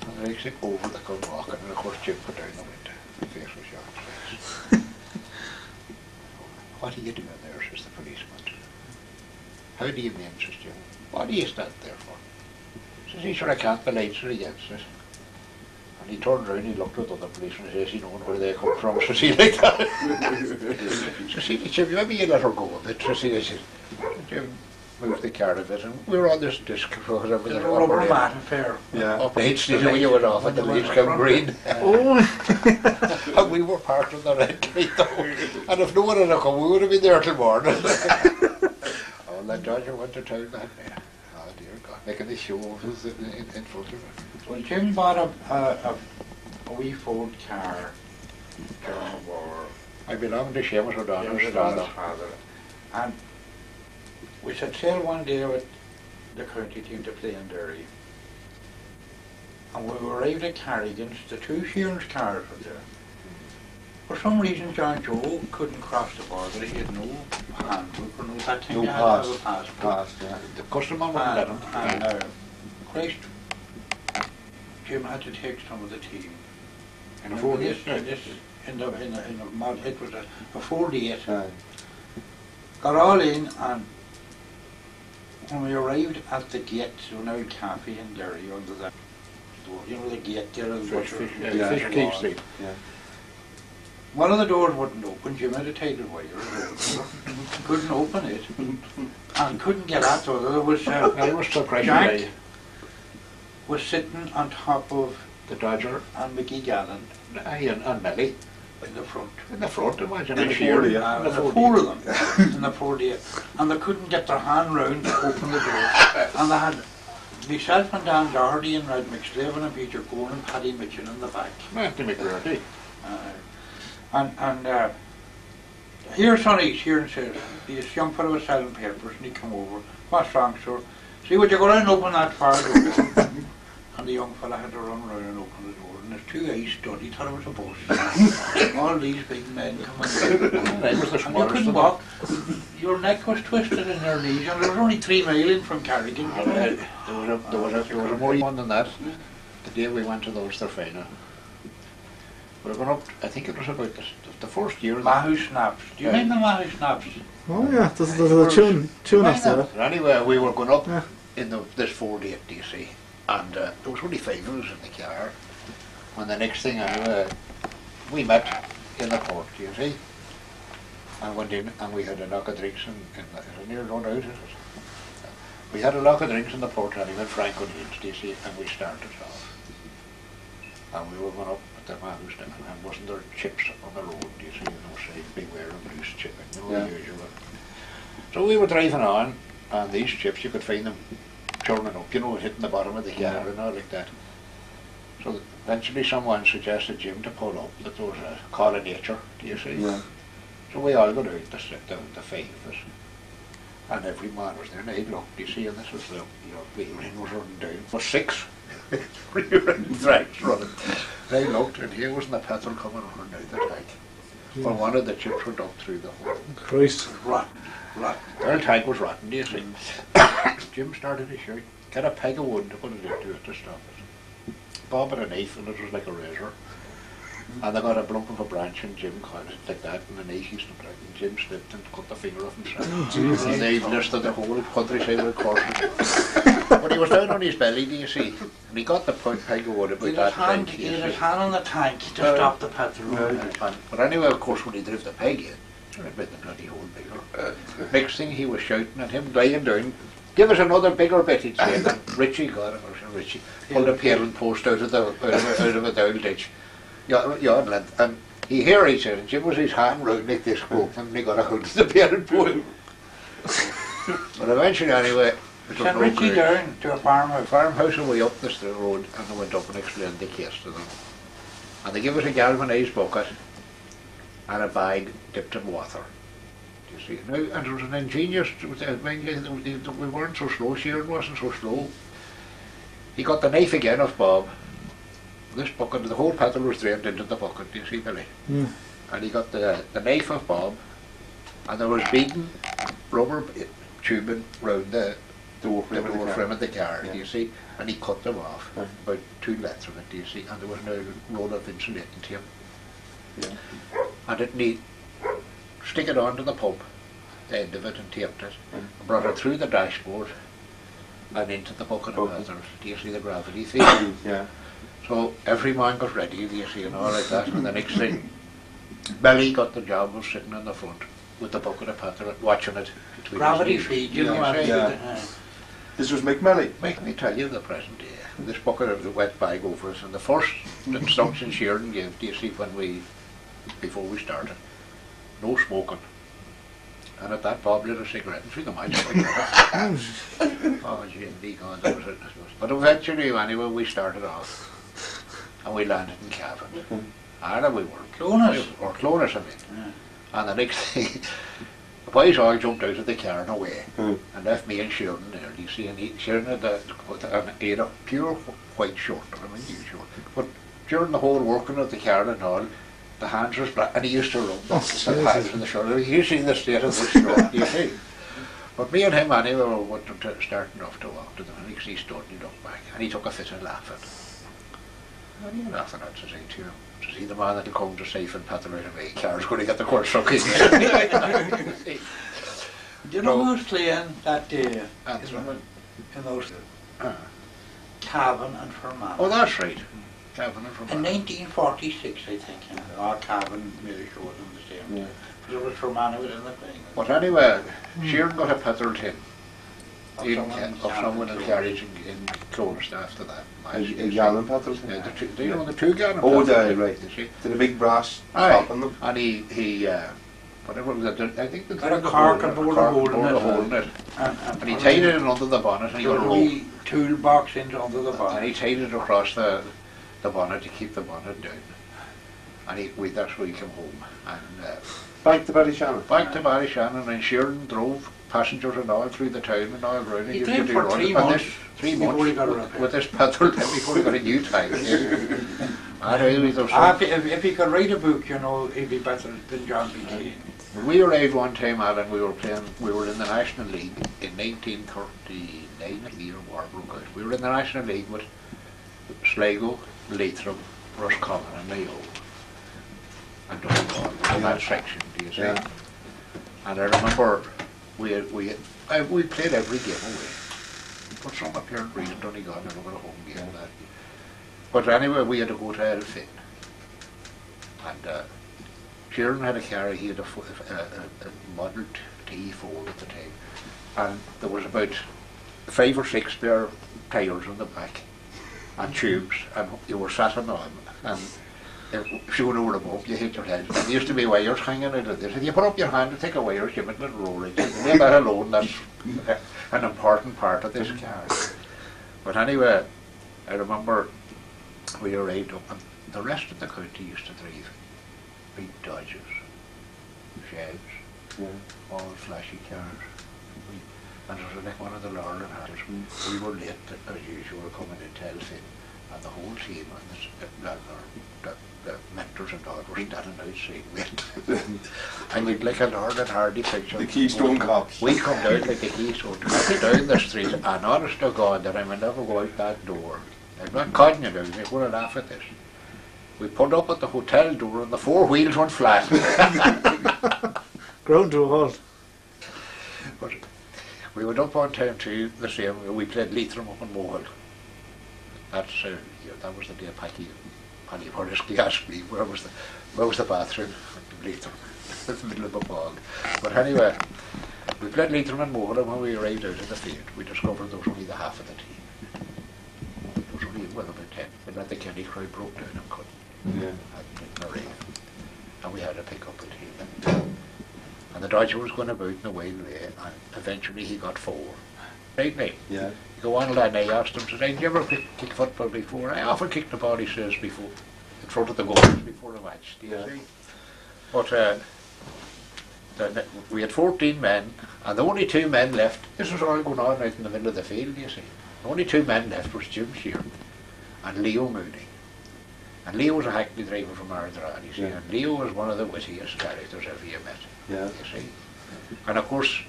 And the next thing over, they come walking, and of course Jim put down the window. The face was shot. What are you doing there, says the policeman. How do you mean, says Jim? What do you stand there for? Says he, sure, I can't, the lights are against us. And he turned around, he looked at the other policeman and says, he knows where they come from, says he, like that. Says he, Jim, maybe you let her go a bit, says he. Jim moved the car a bit, and we were on this disc program with the rubber mat affair. Yeah. Up the H we went off at the lights come green. Oh. And we were parked on the red light though. And if no one had come, we would have been there till morning. Oh, that Dodger went to town that day. Oh dear God, making the show of us in front of it. Well, Jim bought a wee Ford car during the war. I belonged to Seamus O'Donnell's Jim's father. And we set sail one day with the county team to play in Derry. And we arrived at Carrigan's, the 2 Sheerin's cars were there. For some reason, John Joe couldn't cross the border. He had no handbook or no that thing. No He had to have a passport. Pass, yeah. The customer wouldn't let him. And Christ, Jim had to take some of the team. In a 48. In the mod, it was a 48. Aye. Got all in, and when we arrived at the gate, so now cafe in Derry under the door, you know the gate there, the butcher, Fish Cake Street. Yeah. one of the doors wouldn't open. Jim had to take it wire. Couldn't open it, and couldn't get at it. There was I was surprised. Jack was sitting on top of The Dodger and Mickey Gallen and Millie. in the front. In the front, imagine. In the Ford, yeah. And the 4 of them in the 48, and they couldn't get their hand round to open the door. And they had myself and Dan Doherty and Red McSlavin and Peter Cole and Paddy Mitchin in the back. Matthew McGurty. And here Sonny Sheerin says, this young fellow was selling papers, and he come over. What's wrong, sir? See, would you go around and open that fire door? And the young fella had to run around and open the door, and his 2 eyes stood. He thought it was a bus. All these big men coming in. I was the And you smallest couldn't of them. walk. Your neck was twisted in your knees, and there was only 3 mile in from Carrigan. There was a more one than that. The day we went to the Ulster final. We were going up, I think it was about the first year. Mahu Snaps. Do you mind the Mahu Snaps? Oh yeah, there's a tune after that. Anyway, we were going up Yeah. in this 48 DC, and there was only 5 of us in the car. And the next thing we met in the port, you see, and went in, and we had a knock of drinks is it near run out, is it? We had a knock of drinks in the port, and he went Frank O'Neill's, DC, and we started off. And we were going up at the Mahu's, and wasn't there chips on the road, you see, saying beware of loose chipping, the usual. So we were driving on, and these chips, you could find them churning up, hitting the bottom of the car and all like that. So eventually someone suggested Jim to pull up, that there was a call of nature, do you see? Yeah. So we all got out, the 5 of us. And every man was there, and I looked, you see, and this was the wheel ring was running down. For 6 tracks running. And I looked, and here was the petrol coming running out the tank. Well, one of the chips were dumped through the hole. Christ. Rotten. The whole tank was rotten, do you see? Jim started to shout, get a peg of wood to put it into it to stop it. Bob had a knife and it was like a razor. And they got a lump of a branch and Jim caught it like that and the knife used to break and Jim slipped and cut the finger off himself. And they listed the whole countryside with caution. But he was down on his belly, do you see? And he got the peg of wood about that big. He had his hand on the tank to stop the petrol. But anyway, of course, when he drove the peg in, it made the bloody hole bigger. Next thing he was shouting at him, lying down, give us another bigger bit, he'd say. And then Richie got him, and Richie pulled a paling post out of a down ditch. And he heard he said, and Jim was his hand round like this, and he got a hold of the paling post. But eventually, anyway, it was Sent no Richie great. down to a Farmhouse away up the road, and they went up and explained the case to them. And they gave us a galvanised bucket and a bag dipped in water. Do you see? Now, and it was an ingenious, we weren't so slow, Sheerin wasn't so slow. He got the knife again of Bob. This bucket, the whole petrol was drained into the bucket, do you see, Billy? Mm. And he got the knife of Bob, and there was beaten rubber tubing round the door frame of the car, do you see? And he cut them off, about 2 lengths of it, do you see? And there was no roll of insulating tape. Yeah. And it need stick it onto the pump, the end of it, and taped it, and brought it through the dashboard and into the bucket of feathers. Do you see the gravity field? Yeah. So every man got ready, do you see, and all like that. And the next thing, Billy got the job of sitting in the front with the bucket of petrol, watching it between gravity his feed, knees. you know. Yeah. This was McMillie. Make me tell you the present day. This bucket of the wet bag over us, and the first instruction Sheerin gave, do you see, before we started, no smoking. And at that Bob lit a cigarette and threw the match. Oh, Jim, be gone, that was it. But eventually, anyway, we started off, and we landed in Cavan. And we were Clonus. Or Clonus, I mean. And the next thing, the boys all jumped out of the car and away, and left me and Sheerin there, do you see, and Sheerin had a pure white short, I mean, new short. But during the whole working of the car and all, the hands were black, and he used to rub the hands in the shoulder. You see the state of this short, do you see? But me and him, anyway, were starting off to walk to the next he stood and he looked back, and he took a fit of laughing. What are you laughing at, says he to him? Says he, the man that'll come to safe and pat right away, car's going to get the course stuck in. Do you know who was playing that day in those Cavan and Fermanagh? Oh, that's right. Cavan and Fermanagh. In 1946, I think, Cavan maybe showed them the same time. But it was Fermanagh within the thing. But anyway, Sheerin got a petrol tin of someone in carriage in Clonus after that. A gallon petrol. Yeah, do you know the 2 gallon Oh, petrol? right. You see? Did a big brass top on them. And he whatever it was, I think got a cork and board a hole in it. And he tied it in under the bonnet, and he got a wee toolbox into under the bonnet. And he tied it across the bonnet to keep the bonnet down. And that's where he came home. And back to Ballyshannon. Back to Ballyshannon, and Sheerin drove passengers and all through the town and all around. He drove for 3 months. 3 months before he got a repair. with this petrol before he got a new tank. If he could write a book, you know, he'd be better than John B. Keane. We arrived one time, Alan, we were in the National League in 1939, the year war broke out. We were in the National League with Sligo, Leitrim, Roscommon and Mayo. And Donegal, in that section, do you see? Yeah. And I remember we played every game away. For some apparent reason, Donegal never got a home game. That. But anyway, we had to go to Elfin. And Sheerin had a car, he had a Model T Ford at the time. And there was about 5 or 6 spare tyres on the back and tubes, and you were sat on them. And if you went over the bump, you hit your head. And there used to be wires hanging out of this. If you put up your hand to take a wire, you might not roll it. Leave that alone, that's an important part of this car. But anyway, I remember we arrived up, and the rest of the county used to drive big Dodges, Chevs, all flashy cars. And it was like one of the Laurel houses. We were late, as usual, coming into Elfin, and the whole team, and the doctors and all were standing outside waiting. And we'd like a Lord and Hardy picture. The Keystone Cops. We come down like the Keystone Cops down the street, and honest to God that I will never go out that door. I'm not cutting you down, you're going to laugh at this. We pulled up at the hotel door and the four wheels went flat. Ground to a halt. But we went up one time to the same, we played Leitrim up in Mohill. That's, yeah, that was the day Paddy Horisky asked me where was the bathroom in Leitrim, in the middle of a bog. But anyway, we played Leitrim and Mohill, and when we arrived out of the field, we discovered there was only the half of the team. There was only, well, about 10. We let the Kenny crowd broke down and cut. Yeah. And we had to pick up a team. And the Dodger was going about in a wild way, and eventually he got 4. Right now, Yeah. you go on and I asked him, said, "Have you ever kicked football before?" "I often kicked the ball," he says, "before, in front of the goals before a match." Do you see? But we had 14 men, and the only 2 men left. This was all going on right in the middle of the field, you see. The only 2 men left was Jim Sheerin and Leo Mooney. And Leo was a hackney driver from Aodh, you see, Yeah. and Leo was one of the wittiest characters ever you met, Yeah. you see. And of course,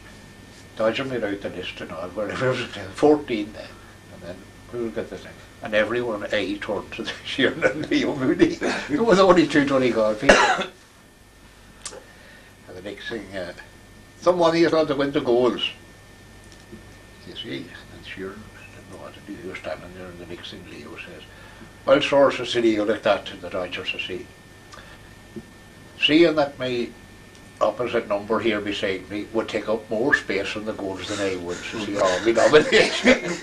Dodger made out the list and all, where there was 14 then, and then who got the thing? And everyone turned to the Sheerin and Leo Mooney. There was only 2 Donegal people. And the next thing, somebody is allowed to win the goals. You see, and Sheerin didn't know what to do. He was standing there, and the next thing Leo says, "Well, source of city, you like that to the Dodgers to see. Seeing that my opposite number here beside me would take up more space on the goals than I would, to see all my nominations."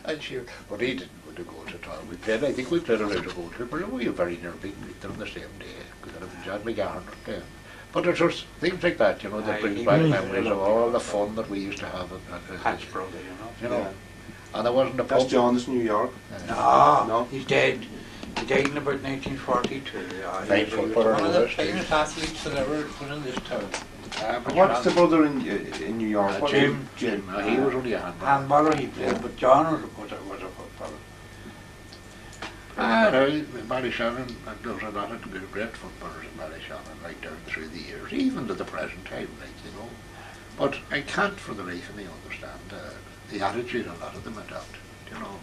And Sheerin, but he didn't win the goals at all. I think we played around the goalkeeper, and we were very near beating Leitrim on the same day. We could have enjoyed McGarren. But there's just things like that, you know, that brings back memories of all the fun that we used to have at Pat's brother, you know. you know. And there wasn't a That's pub. John's New York. No, No. he's dead. He died in about 1942. Fine footballer. One of the finest athletes that ever was in this town. What's the brother in New York? What Jim. Jim. He was only a handball. Handballer he played, but John was a footballer. No, Ballyshannon, there was a lot of great footballers in Ballyshannon right down through the years, even to the present time, like, you know. But I can't for the life of me understand the attitude a lot of them adopt, you know.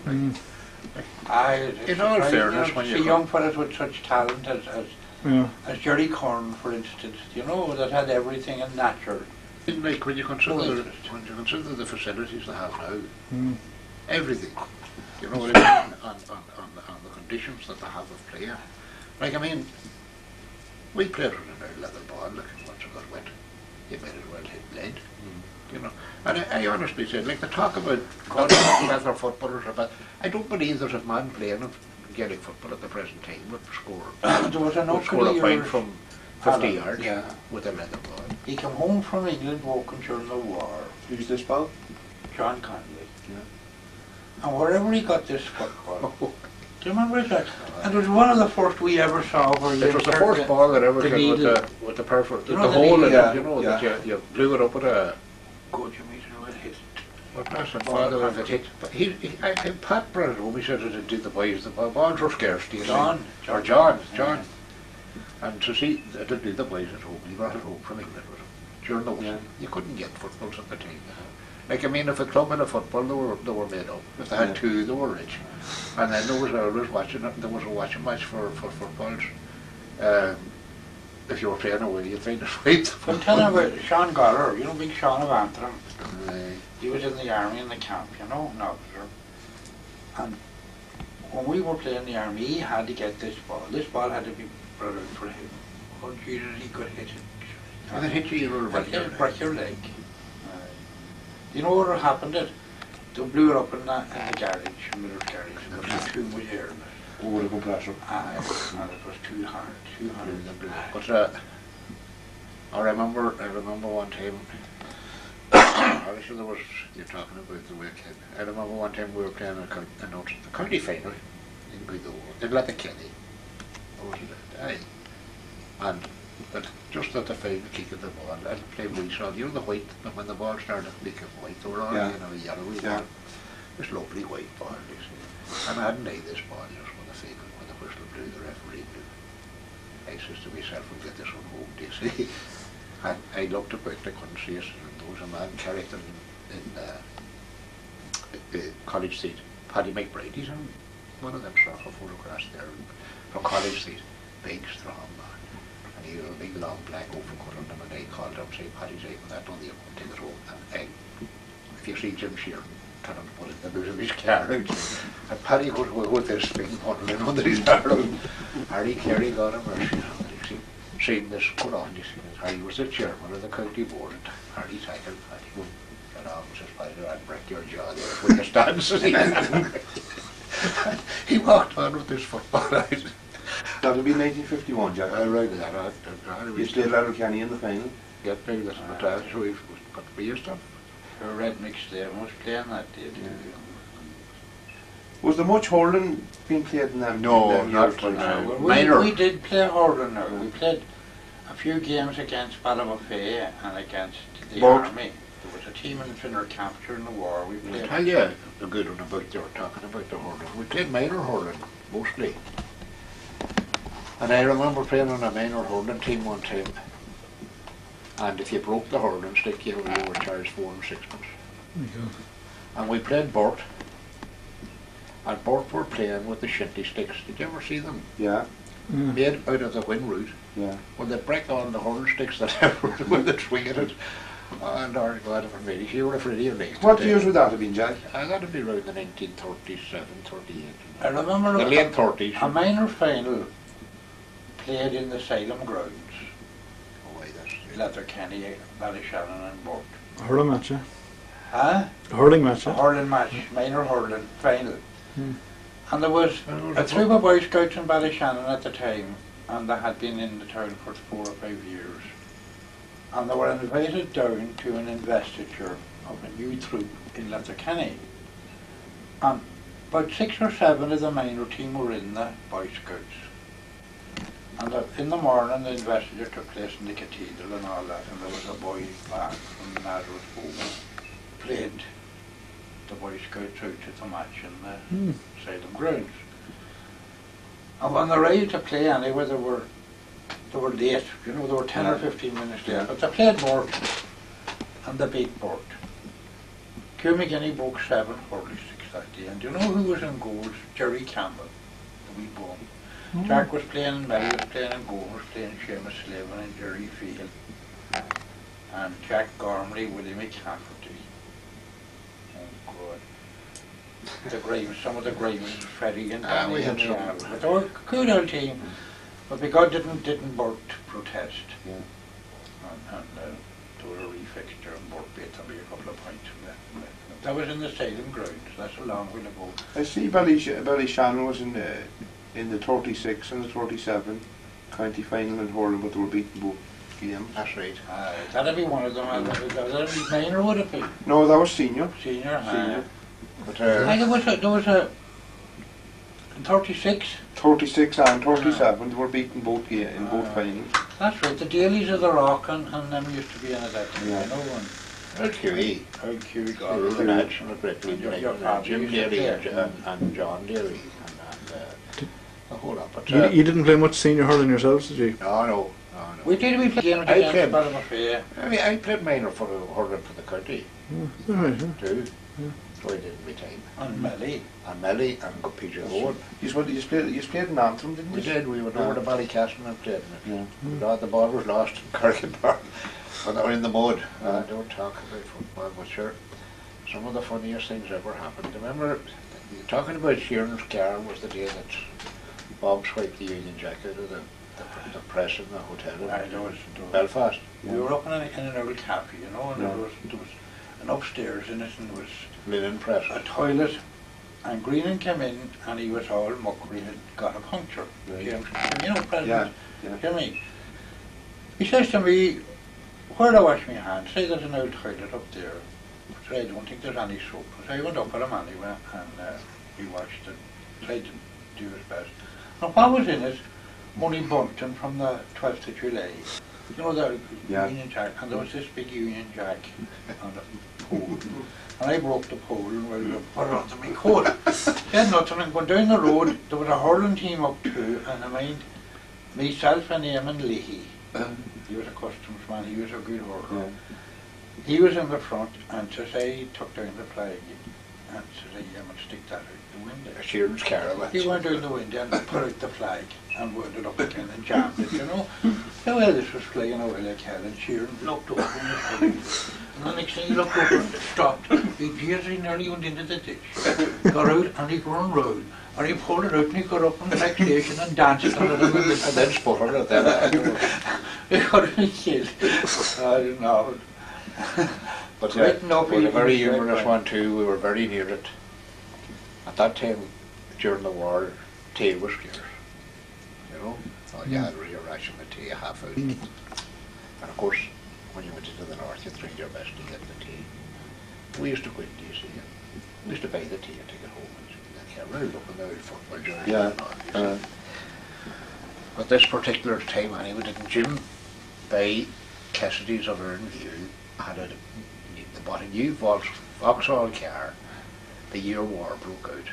Like, in all fairness, when you see young fellas with such talent as Jerry Corn, for instance, you know, that had everything in natural. like when you consider the facilities they have now, everything, you know, on the conditions that they have of playing. Like, I mean, we played with an leather ball, like, once it got wet, you might as well hit lead, you know. And I honestly say, like, the talk about leather footballers, but I don't believe there's a man playing Gaelic football at the present time would score a point from 50 yards with a leather ball. He came home from England walking during the war. Who's this pal? John Conley. Yeah. And wherever he got this football, do you remember that? And it was one of the first we ever saw where you... It was the first ball that ever came with the perfect, the hole in it, you know, that you blew it up with a... Good, you mean, it hit. Well, that's the father of it hit. But Pat brought it home, he said it did the boys, the balls were scarce, do you know? John. And to see that it did the boys at home, he brought it home from England with him. During the war, you couldn't get footballs at the time. Like, I mean, if a club had a football, they were made up. If they had 2, they were rich. And then there was always there was a watching match for footballs. If you were playing away, you'd find a fight. I'm telling you about Sean Gallagher, you know, big Sean of Antrim. He was in the army in the camp, you know, an officer. And when we were playing the army, he had to get this ball. This ball had to be brought out for him. Oh, Jesus, he could hit it. And it hit you, you were break your leg. You know what happened? They blew it up in the garage, Miller's garage. There was too much air in it. Over the compressor. And it was too hard. But I remember one time, obviously there was, you're talking about the weekend, I remember one time we were playing a county final in Guido, in Letterkenny, and but just at the final kick of the ball, and play weasel, you know the white, when the ball started making white, they were all, you know, yellowy ball, this lovely white ball, you see, and I hadn't made this ball just when the final, when the to myself, we'll get this one home, do you see? And I looked about, I couldn't see it, and there was a man character in College Street, Paddy McBride's on one of them sort of photographs there from College Street, big strong man, and he had a big long black overcoat on him, and I called him, say, Paddy's like, that on the up, take it home, and if you see Jim Sheerin, tell him to put it in the boot of his car out. And Paddy goes with this thing huddling under his arm. Harry Carey got him, or seen this put on, you see, Harry was the chairman of the county board, and Harry tackled Paddy, go, get on, says Paddy, I'd break your jaw there when you stand, says he. He walked on with his football out. That would be 1951, Jack. I read that out. You played Letterkenny in the final? Get me this, but we used to have Red mixed there, and was playing that day. Was there much hurling being played in them? No, in them not years, for like? now. We did play hurling now. We played a few games against Ballymafay and against the Both. Army. There was a team in Finner capture in the war. We I'll played. tell you the good one about they were talking about the hurling. We played minor hurling, mostly. And I remember playing on a minor hurling team one time. And if you broke the hurling stick, you were charged 4 and 6 pence. And we played Burt. And Burt were playing with the shinty sticks. Did you ever see them? Yeah, Made out of the wind root. yeah. When they break on the hurling sticks that when they swing at it. And our God of me, you were afraid of me. What years would that have been, Jack? That would be around the 1937, 38. I remember The late 30s. a minor final played in the Salem grounds. Oh, wait, that's Letterkenny, Ballyshannon and Burt. A hurling match, yeah. Huh? A hurling match, A yeah. hurling match, minor hurling final. Hmm. And there was a troop of Boy Scouts in Ballyshannon at the time, and they had been in the town for 4 or 5 years. And they were invited down to an investiture of a new troop in Letterkenny. And about 6 or 7 of the minor team were in the Boy Scouts. And in the morning the investiture took place in the cathedral and all that, and there was a boy band from Nazareth Home played the Boy Scouts out at the match in the Salem grounds. And when they arrived to play anyway, they were late, you know, they were 10 or 15 minutes late, but they played Burt, and they beat Burt. Hugh McGinney broke 7 hurling sticks that day, and do you know who was in goals? Jerry Campbell, the wee bum. Jack was playing in Melly, was playing in goal, was playing Seamus Slavin and Jerry Field, and Jack Gormley, Willie McCafferty. Oh God. The Grimes, some of the Grimes, Freddie and Danny. we had and some. But they were a good old team. But because didn't Burt protest, Yeah. and they were a refixture, and Burt beat them by a couple of points. That was in the Salem grounds. That's a long way to go. I see Ballyshannon was in the 36 and the 37 county final in hurling, but they were beaten both games. That's right. That'd be one of them. That'd be minor, would it be? No, that was senior. Senior. Senior. But There was a in 36. 36 and 37, they were beaten both in both finals. That's right. The Dailies of the Rock and them used to be in it that time. Yeah. I know one. QE. Q. The national great league, Your like father Jim used to Daly play. and John Daly and a whole lot. But You didn't play much senior hurling yourselves, did you? no. We played games I against played. Ballymafay. I mean, I played minor for the hurling for the county All right, yeah. too. So I did my time. And Melly. And Melly and PJ Owen. You played in Antrim, didn't you? We did. We went over to Ballycastle and played. Yeah. The ball was lost in Kirkenbar when they were in the mud. Don't talk about football, but sure, some of the funniest things ever happened. Remember, talking about Sheeran's car was the day that Bob swiped the Union Jack out of the press in the hotel in Belfast. We were up in an old cafe, you know, and there was an upstairs in it, and there was Linen press. a toilet, and Greenan came in, and he was all mucker. He had got a puncture. Right. James, you know, President. Yeah. Jimmy. He says to me, "Where do I wash my hands?" Say there's an old toilet up there. So I don't think there's any soap. So I went up with him anyway, and he washed it. Tried to do his best. And what was in it? Money Bunton from the 12th of July. You know, the Union Jack, and there was this big Union Jack on the pole. And I broke the pole and we put it onto my coat. Then nothing, and going down the road, there was a hurling team up too, and I mind, Myself and Eamon Leahy, he was a customs man, he was a good worker. He was in the front, and says he took down the flag, and says Eamon, stick that out the window. Sheeran's car. He went out the window and put out the flag and wound it up again and jammed it, you know. And well, this was flying away like hell, and Sheeran looked over and the next thing he looked over and stopped. He nearly went into the ditch. Got out and he ran round. And he pulled it out and he got up on the next station and danced on it. And then sputtered at them. He got me killed. I don't know. But was a very humorous one too. We were very near it. At that time, during the war, tea was scarce. You know? All you had was your ration of tea, half out. And of course, when you went into the north, you tried your best to get the tea. We used to go in, you see, and we used to buy the tea and take it home. Really looking at the football jersey. But this particular time, anyway, didn't Jim buy Cassidy's of Ernview had bought a new Vauxhall car the year war broke out.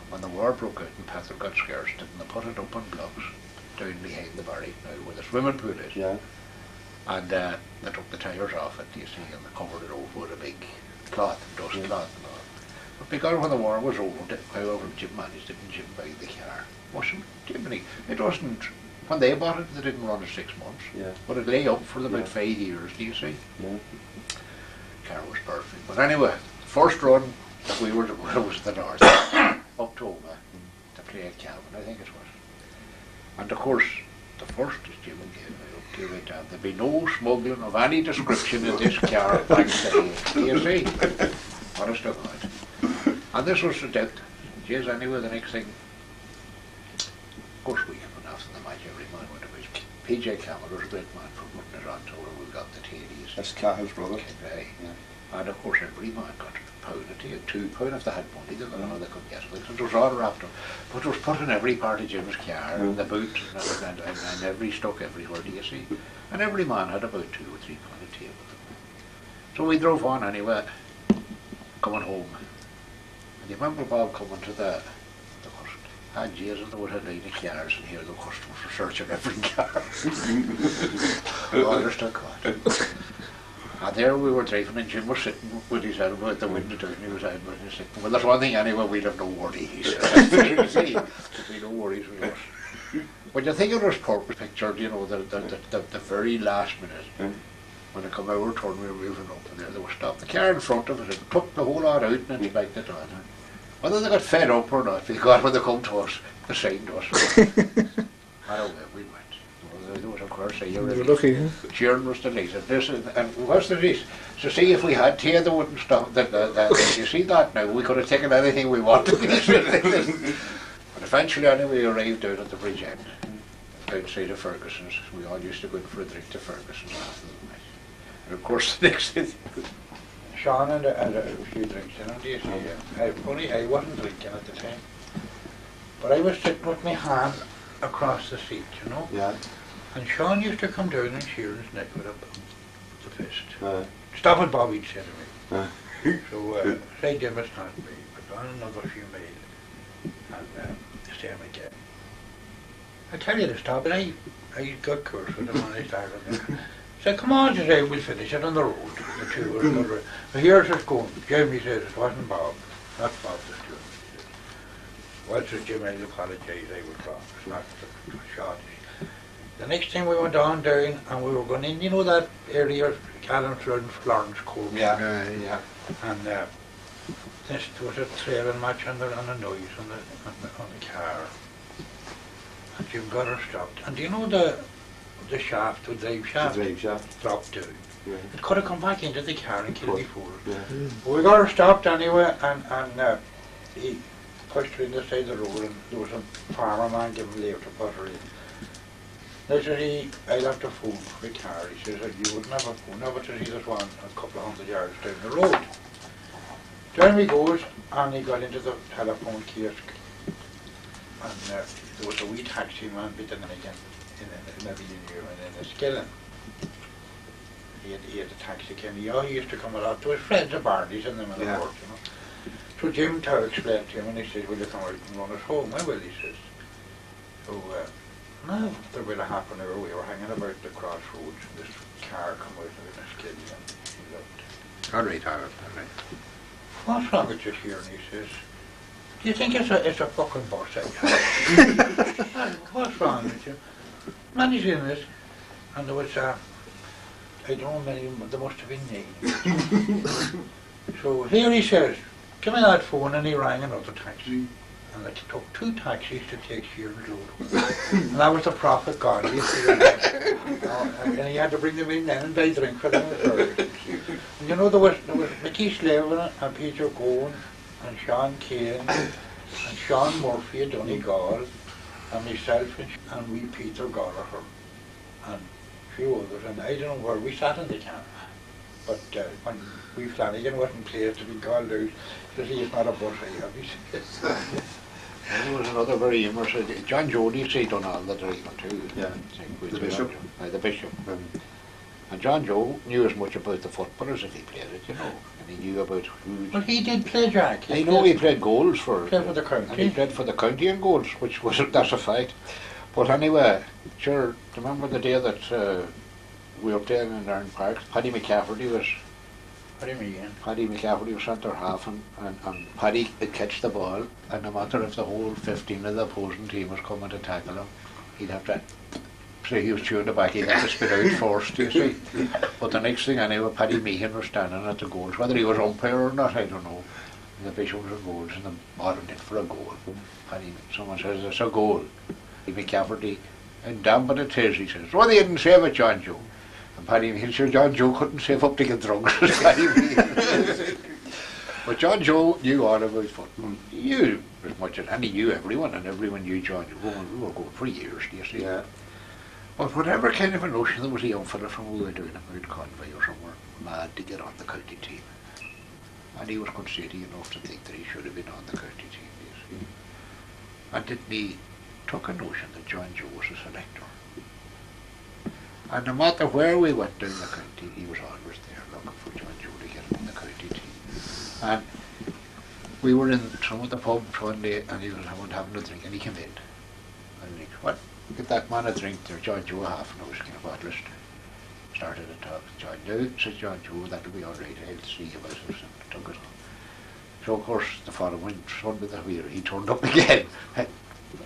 When the war broke out and petrol got scarce, didn't they put it up on blocks down behind the barrack now where the swimming pool is? And they took the tires off it, you see, and they covered it over with a big cloth, dust cloth and all. But because when the war was over, however Jim managed it and Jim buy the car, wasn't Jiminy. It wasn't, when they bought it, they didn't run it 6 months. But it lay up for about 5 years, do you see? Car was perfect. But anyway, the first run that we were to was the north, up to Aodh, to play at Calvin, I think it was. And of course, the first as Jim gave it down, there'd be no smuggling of any description in this car back then, do you see? Honest to God. And this was the doubt. Geez, anyway, the next thing, of course we came on after the match, every man went to his. PJ Cameron was a great man for putting it on to where we got the TDs. That's Cahill's brother. And of course every man got a pound of tea, £2 if they had money, they don't know they could get it. It was all wrapped up. But it was put in every part of Jim's car, and the boot, and every stuck everywhere, do you see? And every man had about £2 or £3 of tea with them. So we drove on anyway, coming home. You remember Bob coming to the and Jesus, there would have 90 cars in here, the customers were searching every car. Honest to God. And there we were driving and Jim was sitting with his elbow at the window down, he was out with his sitting. Well, there's one thing anyway, we'll have no worries. He said. You see, there'll be no worries with us. When you think of this purpose picture, you know, the very last minute, when it come our turn, we were moving up and there they were stopped. The car in front of us and took the whole lot out and inspected it on. Whether they got fed up or not, because when they come to us, they signed to us. I don't know, we went. There was, of course, you're lucky, yeah? Sheerin was delighted. And what's the reason? To see if we had tea, they wouldn't stop. You see that now? We could have taken anything we wanted. But eventually, anyway, we arrived out at the bridge end, outside of Ferguson's. We all used to go in for a drink to Ferguson's after the night. And of course, the next thing, Sean and a few drinks, you know, do you see? I wasn't drinking at the time. But I was sitting with my hand across the seat, you know? Yeah. And Sean used to come down and Sheeran's neck with the fist. Stop it, Bob, he'd say to me. So, say Jim, it's not me, but on another few mil. And stay him again. I tell you to stop it, I got cursed with him when I started. Said, come on, today we'll finish it on the road. The two were on the road. But here's it going. Jim, he says, it wasn't Bob. Not Bob, the steward. Well, said Jim, I'll apologise, I was wrong. It's not the shot. The next thing we went on down and we were going in, you know that area, Callum's Road and Florence Court. Yeah. And there was a trailing match and a noise on the car. And Jim got her stopped. And do you know the shaft, the drive shaft, dropped down. Yeah. It could have come back into the car and killed me for it. Yeah. But we got her stopped anyway, and he pushed her in the side of the road, and there was a farmer man giving leave to put her in. They said, I'll have to phone for the car. He says, you wouldn't have a phone. No, but there's one a couple of 100 yards down the road. Down he goes, and he got into the telephone kiosk, and there was a wee taxi man beating him again. Maybe you knew, and in a skilling. He had a taxi cab. He used to come a lot to his friends at Barney's in the middle of work, you know. So Jim Tower explained to him, and he said, will you come out and run us home? I will, he says. So No, there would have happened over. We were hanging about the crossroads. This car come out of this kid and he looked. All right, Aodh, all right. What's wrong with you here? And he says, do you think it's a fucking bus outside? What's wrong with you? Man, he's in this. And there was I don't know many, there must have been 9. So here he says, give me that phone, and he rang another taxi. And it took 2 taxis to take Sheerin's load. And that was the profit gone. And he had to bring them in then and buy drink for them. And you know, there was Mickey Slavin and Peter Gowan and Sean Kane and Sean Murphy at Donegal and myself and wee Peter Gallagher and a few others. And I don't know where we sat in the camp. But when wee Flanagan wasn't pleased to be called out, because he's not a bus I have, he said. There was another very humorous, John Jody say done all the driving too. Yeah. The bishop. The bishop. And John Joe knew as much about the football as if he played it, you know. And he knew about who. Well, he did play, Jack. I know he played goals for the county. And he played for the county in goals, which was that's a fact. But anyway, sure, remember the day that we were playing in Iron Park? Paddy McCafferty was. What do you mean? Paddy McCafferty was centre half, and Paddy would catch the ball, and no matter if the whole 15 of the opposing team was coming to tackle him, he'd have to say he was chewing the back, he'd have to spit out first, you see. But the next thing I knew, Paddy Meehan was standing at the goals, whether he was umpire or not, I don't know. And the bishop was in goals, and the bottom in for a goal. Paddy, someone says, it's a goal. Paddy McCafferty, and damn but it is, he says, well, they didn't save it, John Joe. And Paddy Meehan, sure, John Joe couldn't save up to get drunk as Paddy Meehan. But John Joe knew all about football. He knew as much as, and he knew everyone, and everyone knew John Joe. We were going for years, do you see? Yeah. But whatever kind of a notion, there was a young fella from we were doing a Mood Convoy or somewhere, mad to get on the county team. And he was conceited enough to think that he should have been on the county team, you see. And didn't he took a notion that John Joe was a selector. And no matter where we went down the county, he was always there looking for John Joe to get him on the county team. And we were in some of the pubs one day, and he was having a drink, and he came in. And he said, what? Get that man a drink there, John Joe, half an hour's kind of bottlist. Started to talk to John Joe, said John Joe, that'll be all right, I'll see about it, and took it on. So of course the following Sunday that he turned up again.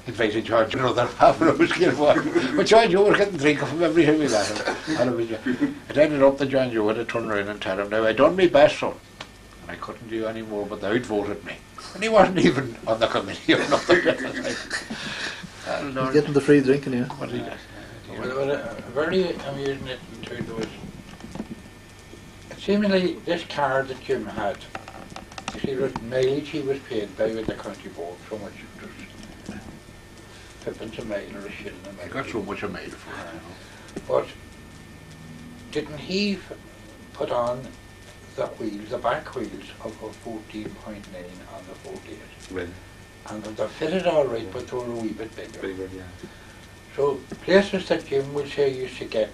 Invited John Joe another half an hour's kind of water. But John Joe was getting drink off him every time we met him. It ended up that John Joe had to turn around and tell him, now I done my best, son, and I couldn't do any more, but they outvoted me. And he wasn't even on the committee or nothing. He's getting the free drinking, yeah. Well, very amusing it too was seemingly this car that Jim had, you see, was mileage he was paid by with the county board, so much just flipping a mile or a shilling a mile. I got so much a mile for it. But didn't he put on the wheels, the back wheels of a 14.9 on the 48? Right. And they're fitted all right, but they were a wee bit bigger. Bigger, yeah. So places that Jim would say used to get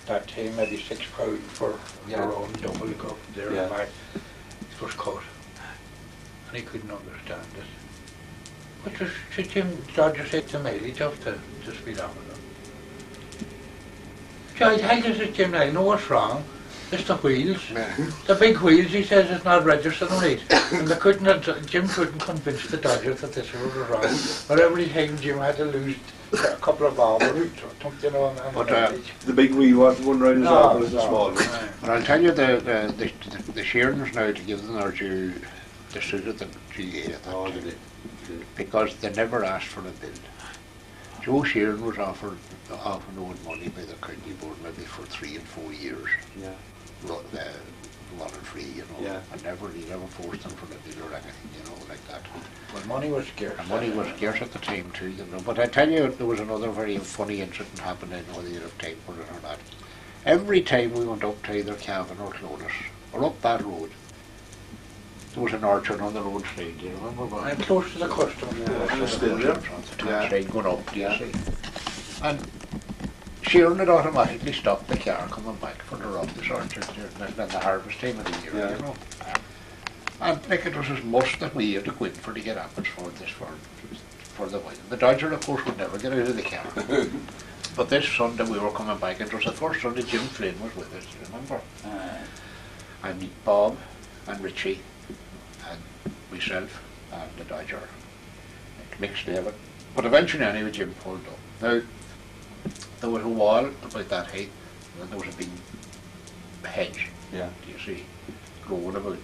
that time maybe £6 for your own double cup there and back, it was cut. And he couldn't understand it. But should Jim Dodger say to mileage off to speed up with them? I said Jim, I know what's wrong. It's the wheels. The big wheels, he says, is not registered right. And Jim couldn't convince the Dodgers that this was wrong. But every time Jim had to lose a couple of hours, you know, But the big wheel wasn't going round as often as the small one. But I'll tell you, the Sheerins now, to give them their due, they suited the GA at that time. Because they never asked for a bill. Joe Sheerin was often owed money by the county board maybe for 3 and 4 years. Yeah. Running free, you know. Yeah. And he never forced them for a bill or anything, you know, like that. But money was scarce. And money was scarce at the time too, you know. But I tell you, there was another very funny incident happening, whether you'd have time for it or not. Every time we went up to either Cavan or Clonus, or up that road, there was an orchard on the roadside, do you remember? I'm close to the custom. Going up, do you see? And Sheerin had automatically stopped the car coming back for the Ruadh orchard during the harvest time of the year, you know. And like it was as much that we had to go in for to get apples for this for for the win. The Dodger, of course, would never get out of the car. But this Sunday we were coming back, and it was the first Sunday Jim Flynn was with us, do you remember? And Bob and Richie and myself and the Dodger, mixed David. But eventually anyway Jim pulled up. Now, there was a wall about that height, and there was a big hedge, Yeah. do you see? Growing about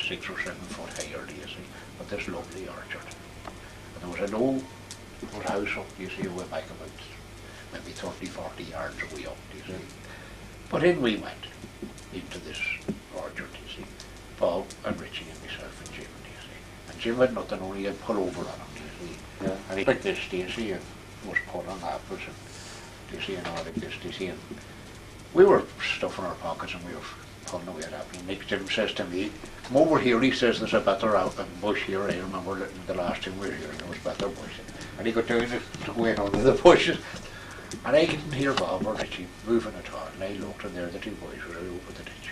6 or 7 foot higher, do you see? But this lovely orchard. And there was an old house up, do you see, way back about maybe 30, 40 yards away up, do you see? But in we went, into this orchard, you see. Bob and Richie and myself and Jim, do you see? And Jim had nothing, only he'd pull over on him, do you see? Yeah. And he like this, do you see, and was put on apples and, do you see, and all like this, do you see? And we were stuffing our pockets and we were pulling away at apples. And Nick Jim says to me, "Come over here," he says, "there's a better bush here." I remember the last time we were here, there was better bush. And he got down it to go in under the bushes. And I couldn't hear Bob or Richie moving at all. And I looked, and there the two boys were out over the ditch.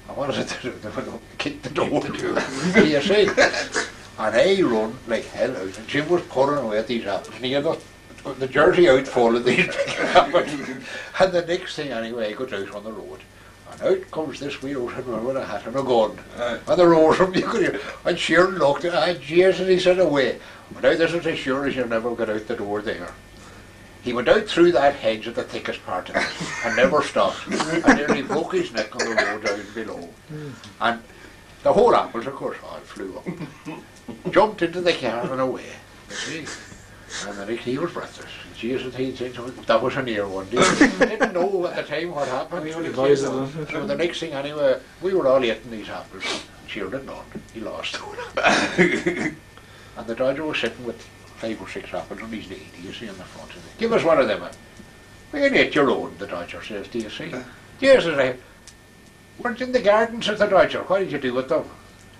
And what is it to do? They went up and kicked the door. Do you see? And I run like hell out. And Jim was pulling away at these apples. And he had the jersey out full of these apples. And the next thing anyway, I got out on the road. And out comes this wee old man with a hat and a gun. And the road from you could hear. And Sheerin looked at it, and Jesus, he said, "Away." But now this is as sure as you'll never get out the door there. He went out through that hedge at the thickest part of it and never stopped. And nearly broke his neck on the road down below. And the whole apples, of course, all flew up. Jumped into the car and away. You see? And then he was breathless. Jesus, he said, that was a near one. He didn't know at the time what happened. He only came on. So the next thing anyway, we were all eating these apples. Sheerin did none. He lost. And the Dodger was sitting with 5 or 6 apples on his knee, do you see, in the front of it. "Give us one of them." "Well, you ate your own," the Dodger says, "do you see?" "Yes," says I. "Weren't in the garden," says the Dodger. "What did you do with them?"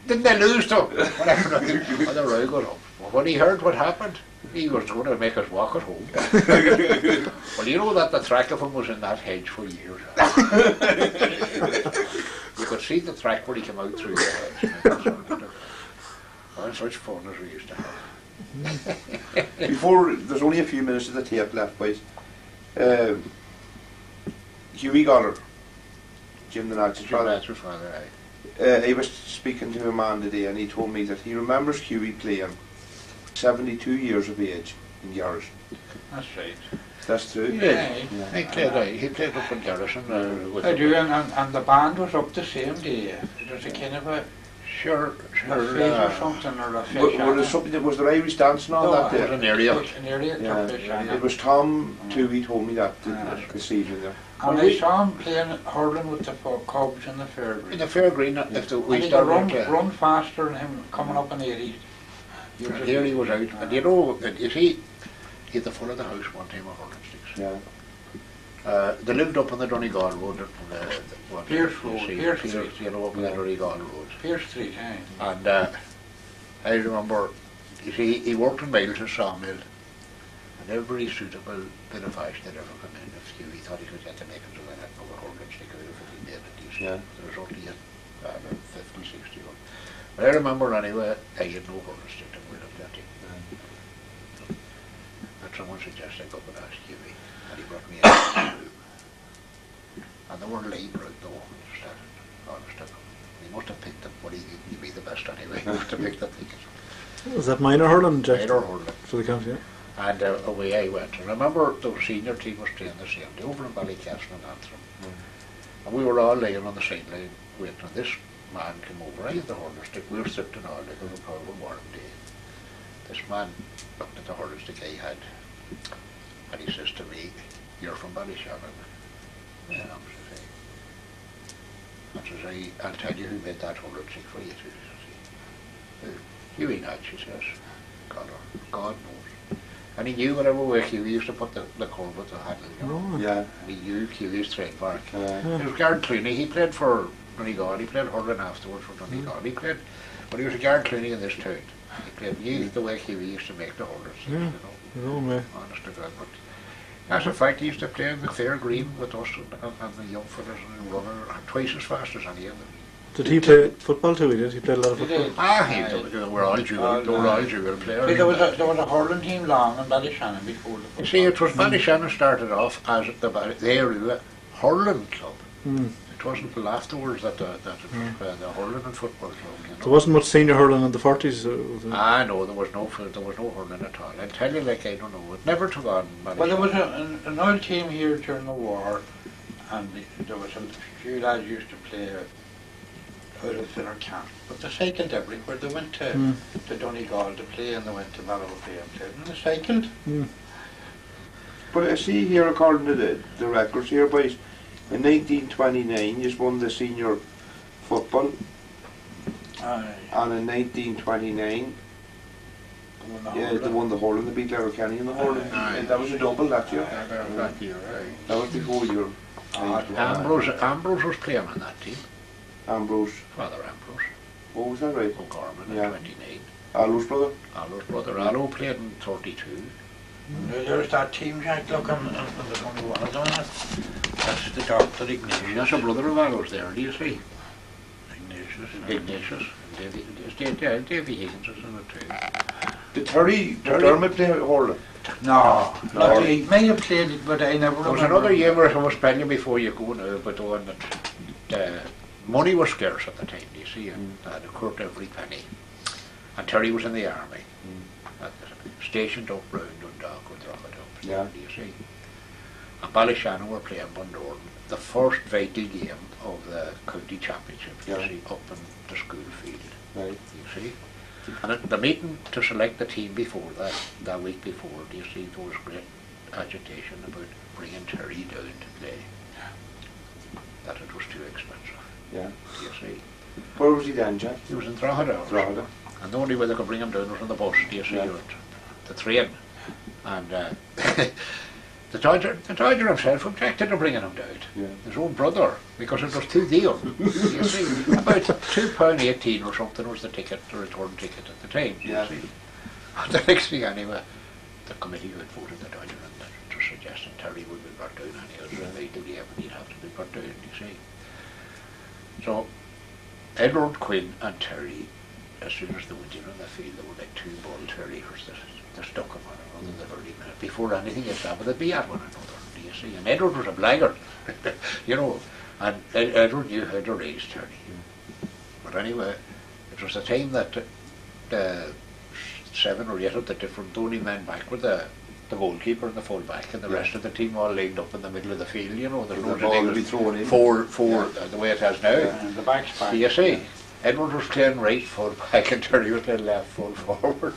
"Didn't they lose them?" Whatever. And the row got up. Well, when he heard what happened, he was going to make us walk at home. Well, you know that the track of him was in that hedge for years. You could see the track where he came out through the hedge. Oh, such fun as we used to have. Before, there's only a few minutes of the tape left, boys. Hughie Gallagher, Jim the Nat's father. He was speaking to a man today, and he told me that he remembers Hughie playing 72 years of age in Garrison. That's right. That's true. Yeah. He played up in Garrison. I do, and the band was up the same day. It was a kind of a Sure. or something, or a Was there Irish dancing on that day? It was an area. It was Tom too, he told me that this evening there. And I saw him playing hurling with the Cubs in the fair green. In the fair green, if we started run faster than him coming up in 80s. Here he was out, and you know, you see, he had the full of the house one time of hurling sticks. Yeah. They lived up on the Donegal Road, Pierce Road, Pierce Street. You know, up on the Donegal Road. Pierce Street, aye. And I remember, you see, he worked in Miles's sawmill, and every suitable bit of ash that ever come in, if he thought he could get the makings of that, over hurling stick out of it, he made it. Yeah. There was only 50, 60 of them. But I remember anyway, I had no hurling stick, and we looked at him. And someone suggested I go and ask Hughie. And he brought me in. And they weren't labouring though, honest to God. He must have picked them, but he'd be the best anyway. He must have picked the thickest. Was that minor hurling, Jack? Minor hurling. For the county, yeah. And away I went. And I remember the senior team was playing the same day over in Ballycastle and Antrim. And we were all laying on the sideline waiting. And this man came over. I had the hurling stick. We were sitting all day. It was probably a warm day. This man looked at the hurling stick I had. And he says to me, "You're from Ballyshannon." Yeah, says I. And says "I'll tell you who made that hurling stick for you." Hughie Natch, he says. God knows. And he knew whatever way Hughie used to put the curve with the handle. You know? Oh. Yeah. And he knew Hughie's trademark. It was Garrett Clooney. He played for Donegal. He played hurling afterwards for Donegal. He played, but he was a Garrett Clooney in this town. He knew the way Hughie used to make the hurling sticks, you know. Honest to God. But as a fact, he used to play in the fair green with us and the young fellas and running twice as fast as any of them. Did he play football too? He did. He played a lot of He football. did. We're all dual players. See, there was a hurling team long in Ballyshannon before the football. You see, it was Ballyshannon started off as the hurling club. Mm. It wasn't until afterwards that it was the hurling and football club. You know? There wasn't much senior hurling in the 40s. No, there was no hurling at all. I tell you, like, I don't know, it never took on. Well, there was an old team here during the war, and there was a few lads used to play out of Filler Camp, but they cycled everywhere. They went to Donegal to play, and they went to Mallow-Bay and played, and they cycled. Mm. But I see here, according to the records here, boys, in 1929 you won the senior football, and in 1929 they won the hurling. They beat Letterkenny in the hurling. And that was a double that year. That was before your Ambrose was playing on that team. Ambrose. Father Ambrose. Oh, was that right? O'Gorman in 29. Aodh's brother. Aodh's brother. Aodh played in 32. There's that team, Jack, look, and there's only one of them in it. That's the doctor, Ignatius. That's a brother of Aodh's there, do you see? Ignatius. Davy Higgins was in it too. Did Terry McDermott play hurling? No, he may have played it, but I never There was remember. another year where I was telling you before you go now, but the one that money was scarce at the time, do you see, and it occurred every penny. And Terry was in the army, stationed up round Dundalk with Ruadh, Yeah. do you see. And Ballyshannon were playing Bundoran, the first vital game of the county championship, you see, up in the school field, Right. you see. And at the meeting to select the team before that week before, do you see, there was great agitation about bringing Terry down to play. That it was too expensive. Yeah. Do you see? Where was he then, Jack? He was in Drogheda. Drogheda. And the only way they could bring him down was on the bus, do you see, the train. And the Dodger himself objected to bringing him down. Yeah. His own brother, because it was too dear. You see, about £2.18 or something was the return ticket at the time. Yeah. You see. And the next thing anyway, the committee who had voted the Dodger and to suggesting Terry would be brought down, and he was a vital game and he'd have to be brought down, you see. So Edward, Quinn and Terry, as soon as they went in on the field, they were like two ball terriers that stuck on one another the very minute. Before anything had happened, they'd be at one another, do you see? And Edward was a blackguard, you know, and Edward knew how to raise Terry. But anyway, it was the time that 7 or 8 of the different only men back were the goalkeeper and the full back, and the rest of the team all lined up in the middle of the field, you know. There's no ball would be thrown in. Four, the way it has now. And the back's back. Do you see? Edward was playing right full back and Terry was playing left full forward.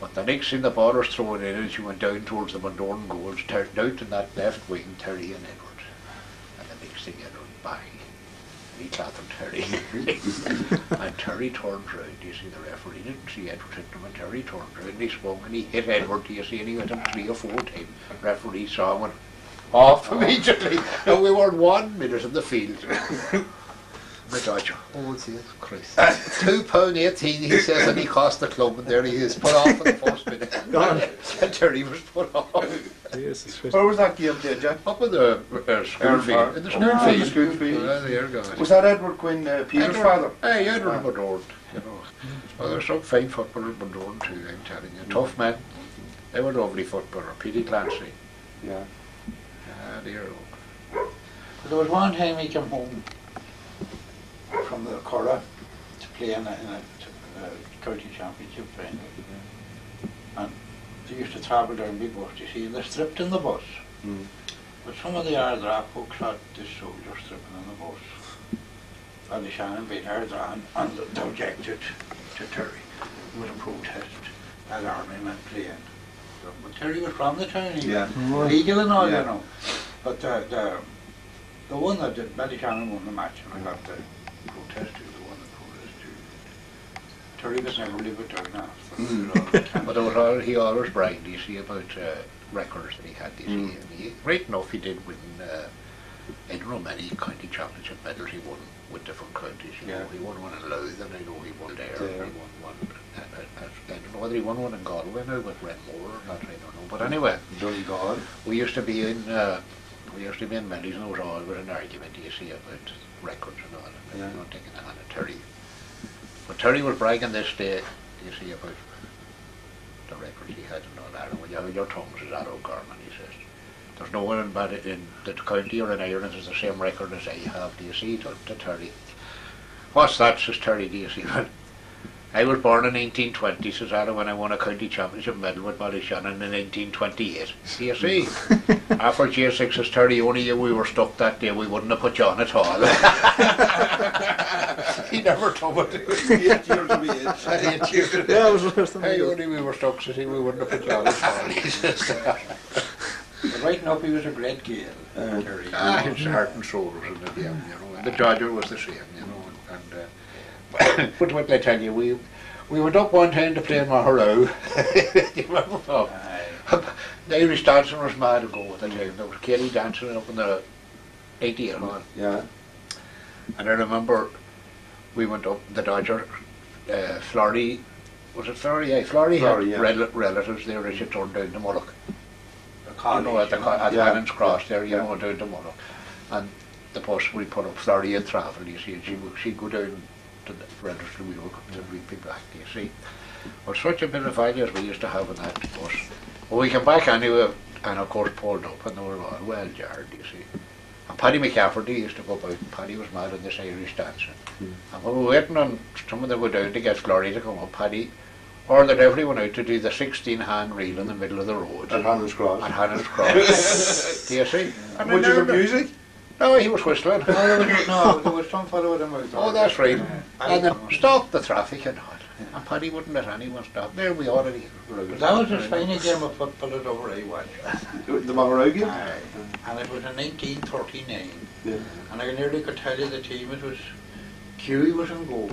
But the next thing the ball was thrown in, and she went down towards the Bundoran goals, turned out in that left wing, Terry and Edward. And the next thing, Edward, bang. He clattered Terry. And Terry turned round, you see, the referee didn't see Edward hit him, and Terry turned round and he swung and he hit Edward, you see, and he hit him 3 or 4 times. Referee saw him and off immediately. And we were 1 minute in the field. The Dodger. Oh, Jesus Christ. £2.18, he says, and he cost the club, and there he is, put off in the first minute. And Terry was put off. Jesus Christ. Where was that game played, Jack? Up in the school field. In the school Oh, field. the school field. There you go. Was that Edward Quinn, Peter's father? Hey, Edward and Bundoran, you know. Well, there's some fine footballers in Bundoran too, I'm telling you. Tough men. They were lovely footballers. Petey Clancy. Yeah. Dear. There was one time he came home from the Curragh to play in a county championship final. And they used to travel down big bus, you see, and they stripped in the bus. Mm. But some of the Ardra folks thought this soldier stripping in the bus. Ballyshannon beat Ardra and they objected to Terry. There was a protest, that army men playing. But Terry was from the town, he was legal and all, you know. But the one that did, Ballyshannon won the match, and I got the protest to the one that protested. Terry was never live it down after. But there was all, he always bragged, you see, about records that he had, you see. And he, right enough, he did win, I don't know, many county championship medals he won with different counties. You know, he won one in Louth, and I know he won there. He won one, I don't know whether he won one in Galway now with Redmore or not, I don't know. But anyway, we used to be in We used to be in Millie's and there was always an argument, you see, about records and all, and Yeah. you know, taking a hand of Terry. But Terry was bragging this day, you see, about the records he had and all that, and when you have your tongues as Aodh Garman, he says, there's no one in the county or in Ireland has the same record as I have, do you see, to Terry. What's that, says Terry, do you see that? I was born in 1920, says Aodh, when I won a county championship medal with Ballyshannon in 1928. Do you see? After J6, says Terry, only we were stuck that day, we wouldn't have put you on at all. He never told it. 8 years of age. 8 years. Yeah, it was worse than Hey, me. only we were stuck, says he, we wouldn't have put you on at all. He says, But right enough, he was a great Gael. Terry. his heart and soul was in the game, you know, and the Dodger was the same, you know, and but what did I tell you, we went up one time to play in Maharoo. Do you remember, Bob? The Irish dancing was mad to go at the time. There was Kelly dancing up in the 88 hall. Yeah. And I remember we went up, the Dodger, Florrie, was it Florrie? Yeah, Florrie had Yeah. relatives there as you turned down to Mullock. The You college, know, at the Yeah. Cannon's Cross there, you Yeah. know, down to Mullock. And the bus we put up, Florrie had travelled, you see, and she'd go down to the registry, we'd be back, you see. But such a bit of value as we used to have in that bus. Well, we came back anyway, and of course pulled up, and they were all well jarred, you see. And Paddy McCafferty used to go about, and Paddy was mad on this Irish dancing. And when we were waiting on someone to go down to get Florrie to come up, Paddy ordered everyone out to do the 16-hand reel in the middle of the road. At Hannon's Cross. At Hannon's Cross. Do you see? And Would I you have learned it. music? No, he was whistling. No, there was some fellow with a mouth. Oh, that's right. And then stop the traffic and all. And Paddy wouldn't let anyone stop. There we already. But that was as fine a game of football as ever I watched. The Maharoo game? Aye. And it was in 1939. Yeah. And I nearly could tell you the team. It was Huey was in goals,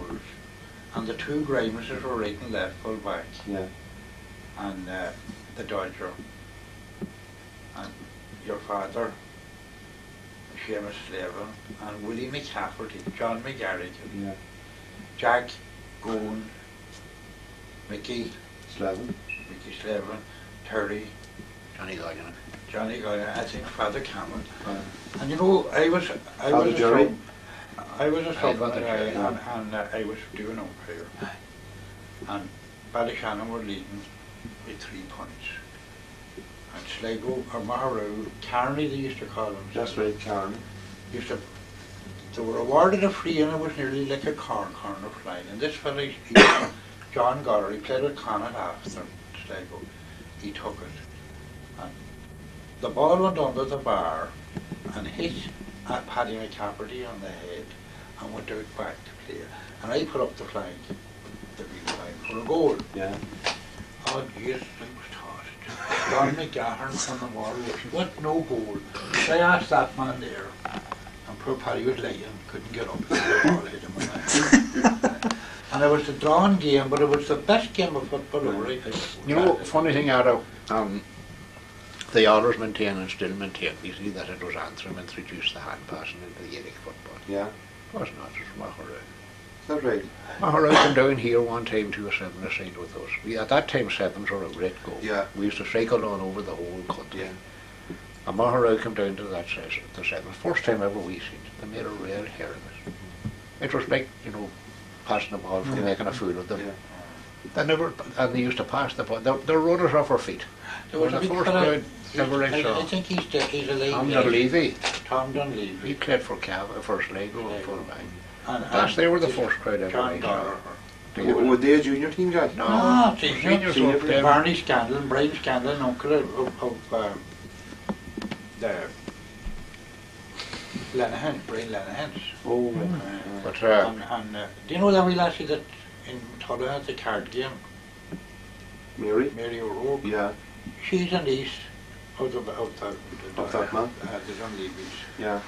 and the two Grimeses were right and left full back, Yeah. and the Dodger, and your father, Seamus Slavin, and Willie McCafferty, John McGarrick, Yeah. Jack Gowan, Mickey Slevin. Slavin, Terry, Johnny Gallagher. Johnny Gallagher, I think Father Cameron. Yeah. And you know, I was Father a Jerry? sub, I was a sub, Father Jerry, and I was doing umpire. And Ballyshannon were leading by 3 points. And Sligo, or Maharoo, Carney they used to call them. That's right, Karen. They were awarded a free, and it was nearly like a corner flying. And this fella, John Goddard, he played with Connacht after Sligo. He took it. And the ball went under the bar and hit Paddy McCafferty on the head and went out back to play. And I put up the flag, the real flag, for a goal. Yeah. Oh, yes, I was tossed. Don McGahern on the wall, what no goal. So I asked that man there, and poor Paddy was laying, couldn't get up. The ball hit him on that. And it was a drawn game, but it was the best game of football ever. You know, funny thing, Aodh, the Oilers maintain and still maintain, you see, that it was Antrim introduced the hand passing into the Gaelic football. Yeah. It was not, it was Maharoo. Is that right? Maharoo came down here one time to a 7-a-side with us. At that time, 7s were a great goal. Yeah. We used to cycle on over the whole country. Yeah. And Maharoo came down to that the 7s. First time ever we seen it. They made a real hair of it. It was like, you know, passing the ball from making a fool of them. Yeah. They never, and they used to pass the ball. They runners off our feet. There was the a big first fella, crowd ever I I saw. think he's a lady. Tom Dunleavy. Tom Dunleavy. He played for for Sligo and full back. And They were the first crowd ever John I Gallagher. saw. Were they a junior team, guy? No, seniors senior. were playing. Barney Scanlon, Brian Scanlon, uncle of the Lenahan, Brian Lenahan's. Oh. But Do you know that wee lassie that in Tulla had the card game, Mary? Mary O'Rourke? Yeah. She's an east of the that man? the Dunleavys. Yeah.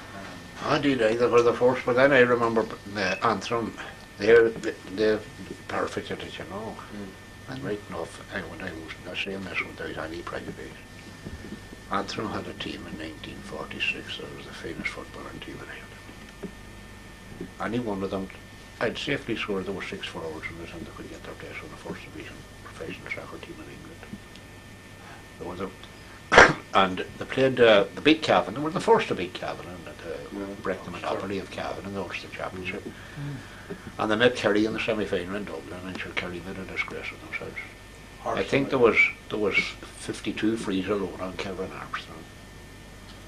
Indeed, they were the first. But then I remember Antrim. They're perfect at it, you know. And right enough, I was saying this without any prejudice. Antrim had a team in 1946 that was the finest footballing team in Ireland. Any one of them, I'd safely swear there were 6 forwards in this and they could get their place on the first division professional soccer team in England. There was and they played, they beat Cavan. They were the first to beat Cavan and break the monopoly of Cavan in the Ulster Championship. And they met Kerry in the semi-final in Dublin, and sure Kerry made a disgrace of themselves. I think there was 52 frees alone on Kevin Armstrong.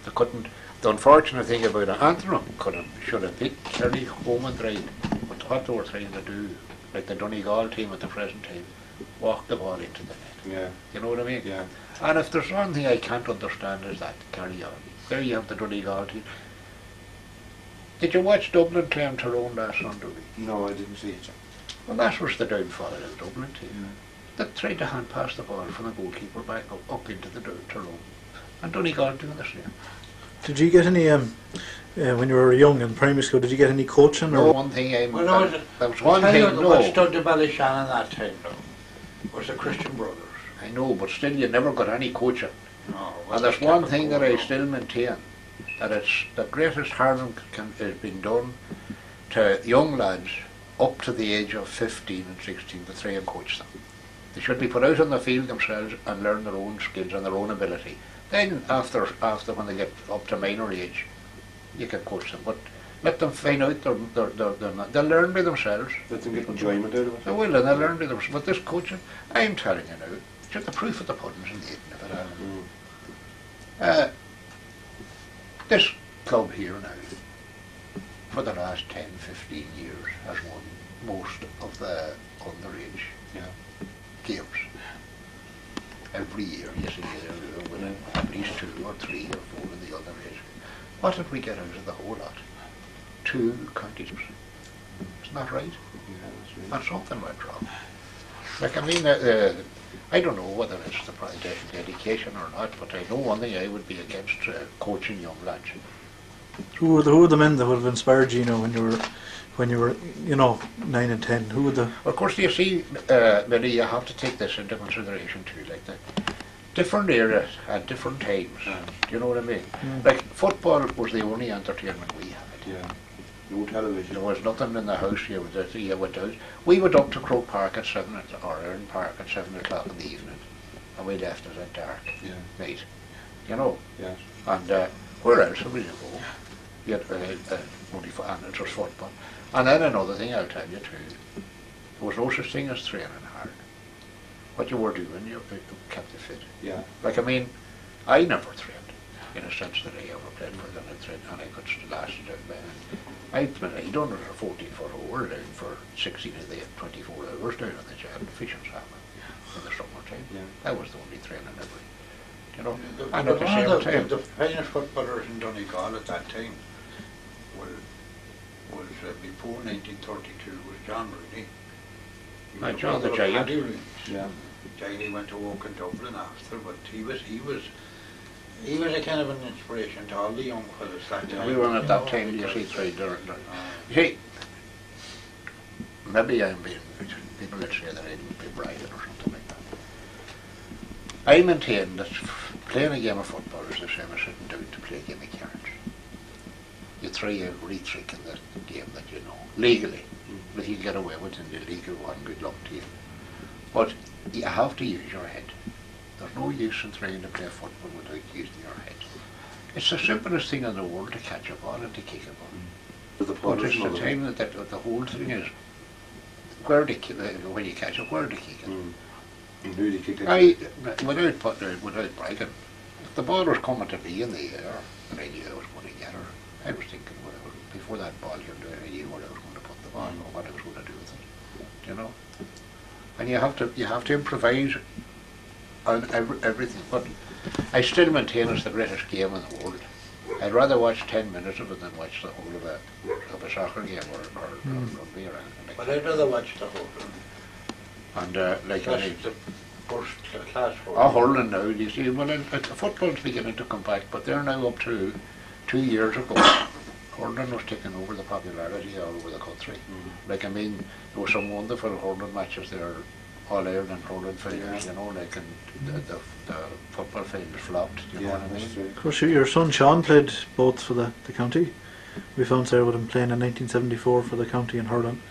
They couldn't. The unfortunate thing about it, Antrim should have picked Kerry home and dried, but what they were trying to do, like the Donegal team at the present time, walk the ball into the net. Yeah. You know what I mean? Yeah. And if there's one thing I can't understand is that, carry on. There you have the Donegal team. Did you watch Dublin playing Tyrone last Sunday? No, I didn't see it. Well, that was the downfall of the Dublin team. They tried to hand pass the ball from the goalkeeper back up into the Tyrone. And Donegal doing the same. Did you get any, when you were young in primary school, did you get any coaching? No, or? one thing I... Well, there was one thing, no. What stood the Ballyshannon that time, though, was the Christian Brothers. I know, but still you never got any coaching. No, And there's one thing that I still maintain, that it's the greatest harm has been done to young lads up to the age of 15 and 16 to try and coach them. They should be put out on the field themselves and learn their own skills and their own ability. Then after when they get up to minor age, you can coach them. But let them find out they'll learn by themselves. Let them get enjoyment out of it. They will, and they'll learn by themselves. But this coaching, I'm telling you now, just the proof of the pudding's in the eating of it. This club here now, for the last 10, 15 years, has won most of the underage games. Every year you see they're winning at least 2 or 3 or 4 in the underage. What did we get out of the whole lot? 2 counties. Isn't that right? Yeah, that's right. And something went wrong. Like, I mean, I don't know whether it's the dedication or not, but I know one thing, I would be against coaching young lads. Who were the men that would have inspired you, when you were 9 and 10? Who were the? Of course, you see, Billy, you have to take this into consideration too, like the different eras at different times. Do you know what I mean? Like, football was the only entertainment we had. Yeah. No television. There was nothing in the house. You went out. We went up to Croke Park at 7 or Erin Park at 7 o'clock in the evening, and we left it at dark. Night. You know. Yes. And where else would we go? You had only and it was football. And then another thing I'll tell you too, there was no such thing as training hard. What you were doing, you kept you fit. Yeah. Like, I mean, I never trained in a sense that I ever played for them, and I could last it out. I done it a 14-foot hole down for 16 of the 24 hours down on the jet fishing salmon in the summertime. Yeah. That was the only training ever. You know, and at the same time, the finest footballers in Donegal at that time was before 1932 was John Rooney. John the Giant. Yeah. He went to work in Dublin after, but he was a kind of an inspiration to all the young fellas that time. We were at that time, you see, you see, maybe I'm being, people that say that I'd be bragging or something like that. I maintain that playing a game of football is the same as sitting down to play a game of cards. You try every trick in the game that you know, legally. If you get away with an illegal one, good luck to you. But you have to use your head. There's no use in trying to play football without using your head. It's the simplest thing in the world to catch a ball and to kick a ball. But it's the time that the whole thing is where to when you catch it, where to kick it. And who do you kick it? Without bragging, if the ball was coming to me in the air and I knew I was going to get her, I was thinking, before that ball came down, I knew where I was going to put the ball or what I was going to do with it. You know? And you have to improvise on everything. But I still maintain it's the greatest game in the world. I'd rather watch 10 minutes of it than watch the whole of a soccer game or rugby or anything like that. But I'd rather watch the whole. And like the first class hurling now, you see, well, football's beginning to come back, but they're now up to 2 years ago. Hurling was taking over the popularity all over the country. Like, I mean, there were some wonderful hurling matches there, All Ireland hurling finals, you know, like, and the football finals flopped, you know what I mean? Of course, your son Sean played both for the county. We found there with him playing in 1974 for the county in hurling,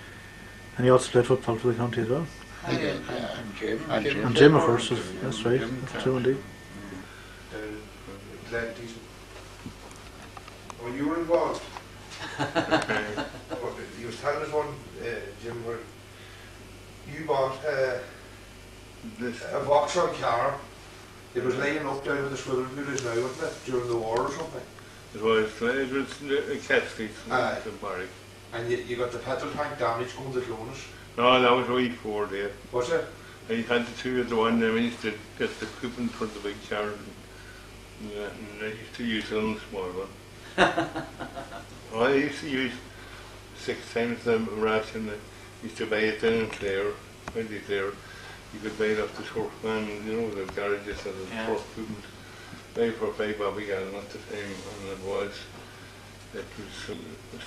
and he also played football for the county as well. He did, And Jim, of course, that's right, that's true indeed. plenty. When you were involved, you was telling us one, Jim, where you bought a Vauxhall car. It was laying up down with the swivel pool is now, wasn't it, during the war or something? It was a cat street in Barry. And you got the petrol tank damage going to Clonus? No, that was way before there. Was it? I had the two at the one, I used to get the coupon for the big car, and I used to use it on the small one. Well, I used to use 6 times the ration. I used to buy it down in Clare, when Clare. You could buy it off the short man, you know, the garages and the short coupons. Buy for 5 Bobby Gallagher at the time, and it was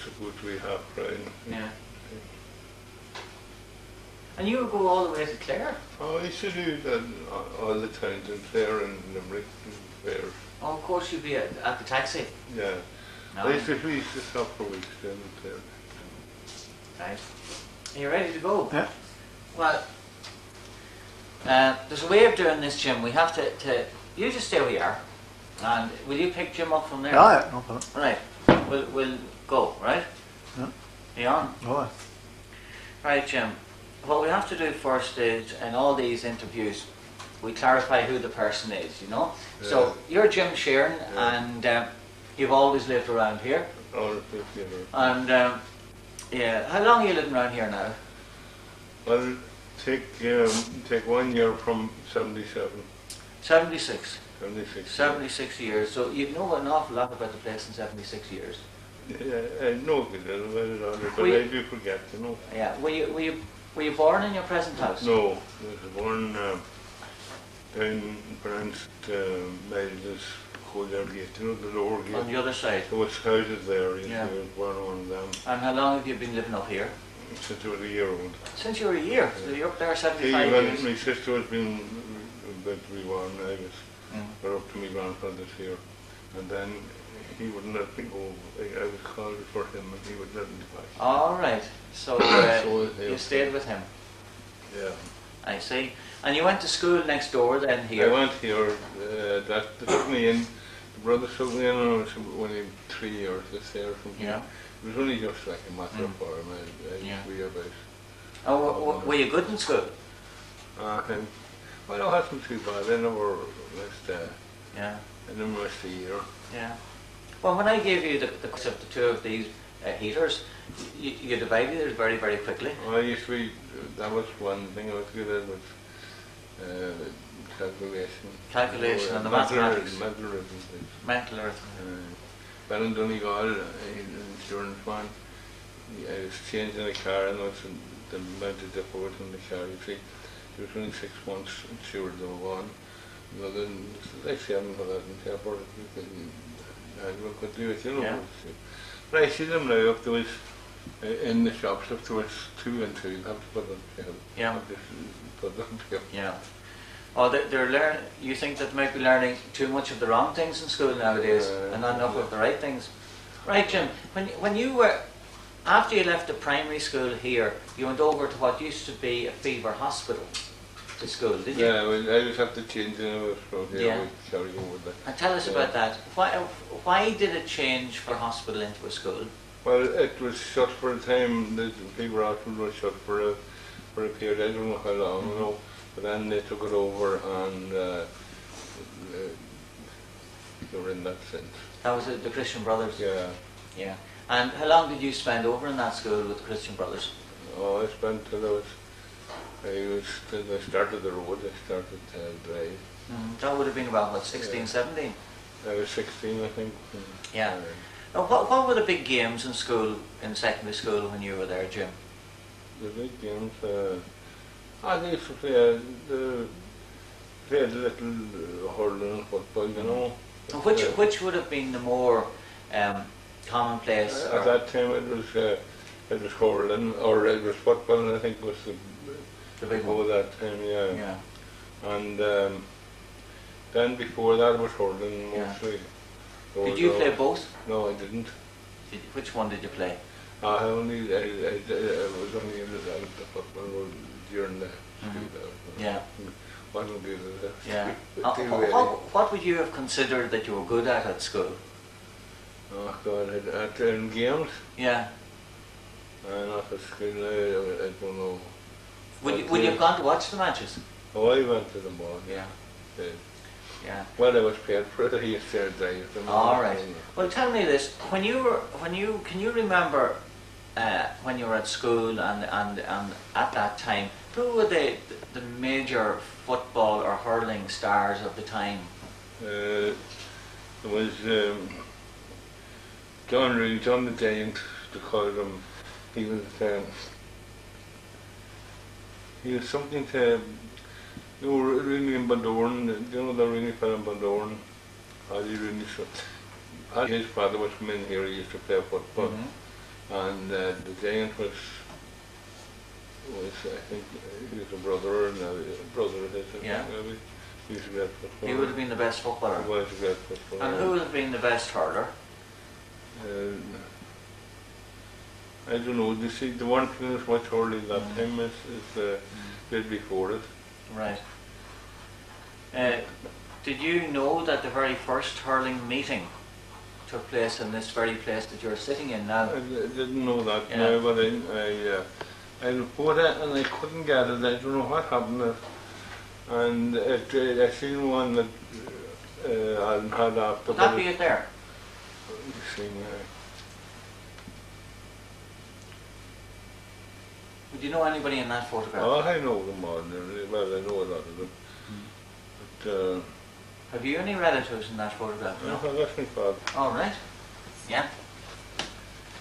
supposed to be half crown. Yeah. And you would go all the way to Clare? Oh, I used to do that all the time in Clare and Limerick and Clare. Oh, of course you'd be at the taxi. Yeah. No. We used to stop for weeks down in Clare. Right. Are you ready to go? Yeah. Well, there's a way of doing this, Jim. We have to you just stay where you are. And will you pick Jim up from there? Yeah, no problem. Right. We'll go, right? Yeah. Are you on? Oh, Right, Jim. What we have to do first is, in all these interviews, we clarify who the person is, you know? Yeah. So, you're Jim Sheerin, and you've always lived around here. All 50 of them. And, yeah, how long are you living around here now? Well, take 1 year from 77. 76. 76. 76 years. So, you know an awful lot about the place in 76 years. Yeah, I know a good little about it already, but I do forget, you know. Yeah. Were you born in your present house? No, I was born down pronounced Miles' Collier Gate, you know, the lower gate. On the other side. There was houses there, you Yeah. see, I was born on one of them. And how long have you been living up here? Since I was a year old. Since you were a year. So you're up there 75 See, years. my sister has been about to be born, I was up to my grandfather's here. And then he wouldn't let me go. I was called for him and he would let me back. All right. So, So, you stayed with him. Yeah. I see. And you went to school next door then here? I went here, they took me in, the brothers took me in and I was only 3 years this there or something. Yeah. It was only just like a matter of form, I used to be about. Oh, were you good in school? Well, I wasn't too bad, I never missed, Yeah. I never missed a year. Yeah. Well, when I gave you the cost of the two of these heaters, you divided it very, very quickly. Well, I used to be, that was one thing I was good at, was calculation. Calculation and the mathematics. Mental arithmetic. Mental arithmetic. Ben in Donegal, an insurance man, I was changing a car and that's the amount of dip was in the car, you see. He was only 6 months insured on one. No, then, like 7 for that in Temper, anyone could do it, you know. Yeah. But I see them now, if there was, in the shops, if there was 2 and 2, you'd have to put it on pill. Yeah. Put it on pill. Yeah. Oh, they're you think that they might be learning too much of the wrong things in school nowadays and not enough of the right things. Right, Jim, when you were, after you left the primary school here, you went over to what used to be a fever hospital to school, did you? Yeah, well, I just have to change it from here, Yeah. we carry over that. And tell us about that. Why did it change from hospital into a school? Well, it was shut for a time, the fever hospital was shut for a period, I don't know how long, you know. But then they took it over and they were in that since. That was the Christian Brothers? Yeah. Yeah. And how long did you spend over in that school with the Christian Brothers? Oh, I spent till till I started the road, I started drive. That would have been about, what, 16, Yeah. 17? I was 16, I think. Yeah. Now, what were the big games in school, in secondary school, when you were there, Jim? The big games, I used to play a little hurling and football, you know. And which would have been the more commonplace? At that time it was hurling, or it was football, and I think it was the big before one? that time, yeah. Yeah. And then before that it was hurling mostly. Did you play both? No, I didn't. Which one did you play? I was only in the football during the school. Yeah. wasn't good at it. Yeah. Too really. What would you have considered that you were good at school? Oh God, in games? Yeah. Not at school, I don't know. Would you have gone to watch the matches? Oh, I went to them all. Yeah. Yeah. Well, I was paid for it. I used to drive them. All right. Well, tell me this: can you remember when you were at school and at that time, who were the major football or hurling stars of the time? There was John the Giant, to call him. He was something to. You know, Rooney in Bundoran, you know the Rooney fella in Bundoran? Adi Rooney. His father was from in here, he used to play football. And the Giant was I think, he was a brother of his. Yeah. Maybe. He was a great footballer. He would have been the best footballer. He was a great footballer. And who would have been the best hurler? I don't know, you see, the one thing that's much hurling that time is bit before it. Right. Did you know that the very first hurling meeting took place in this very place that you're sitting in now? I didn't know that now, but I reported it and I couldn't get it. I don't know what happened. And I seen one that I had after. Would that be it there? You see now. Would you know anybody in that photograph? Oh, I know them all. Well, I know a lot of them. But, have you any relatives in that photograph? No, that's my father. All right. Yeah.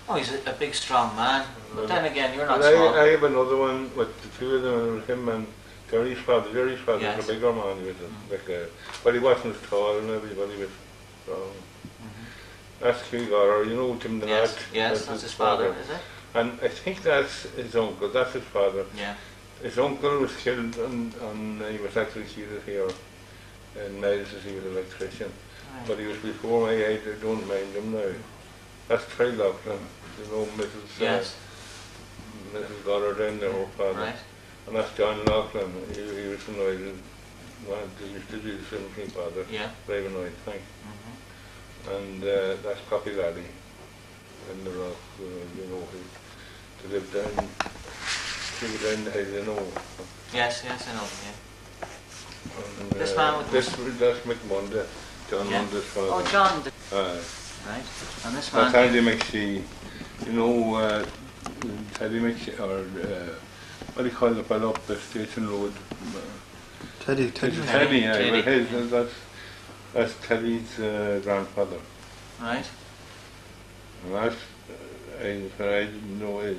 Oh, he's a big, strong man. But then again, you're not small. I have another one with the two of them, him and Jerry's father. Jerry's father Yes. was a bigger man. He was but he wasn't as tall and everybody was strong. That's Hugh Gallagher, you know Jim the Yes, Nat? yes, that's his father, is it? And I think that's his uncle, that's his father. Yeah. His uncle was killed and he was executed here in Niles as he was an electrician. Right. But he was before my age, I don't mind him now. That's Trey Loughlin, you know, Mrs. Yes. Mrs. Goddard and her father. Right. And that's John Loughlin, he was an oil, he used to do the same thing, father. Yeah. Drive an oil tank. And that's Poppy Laddie in the rock, you know, he lived down the hill, you know. Yes, I know, yeah. And, This man with that's McMundy, John Mundy's father. Oh, John. Right. And this man. That's Teddy McShee, you know, Teddy McShee, or what do you call the fellow up the Station Road? Teddy. Yeah, well, that's Teddy's grandfather. Right. And that's, I didn't know it.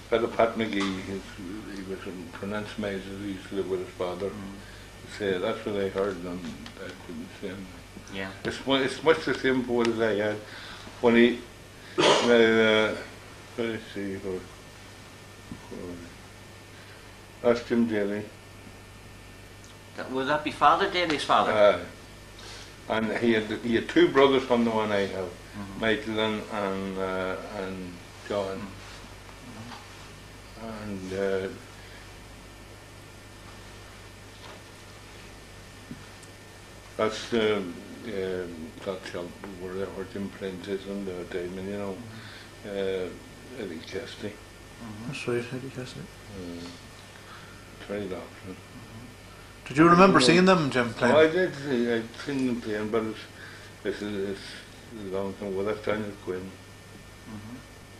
Fellow Pat McGee, he was from Nance Mays, he used to live with his father. So that's what I heard, and I couldn't see him. Yeah. It's much the same boat as I had when he, let's see, that's Jim Daly. Would that be Father Daly's father? And he had two brothers from the one I have, Michael and John. And that's shop where Jim Prince is and Damon, you know, Eddie Kesty. That's right, Eddie Cassidy. Trey Loughlin. Did you remember seeing them, Jim, playing? Oh, I did. I'd seen them playing, but it's a long time ago. That's Daniel Quinn.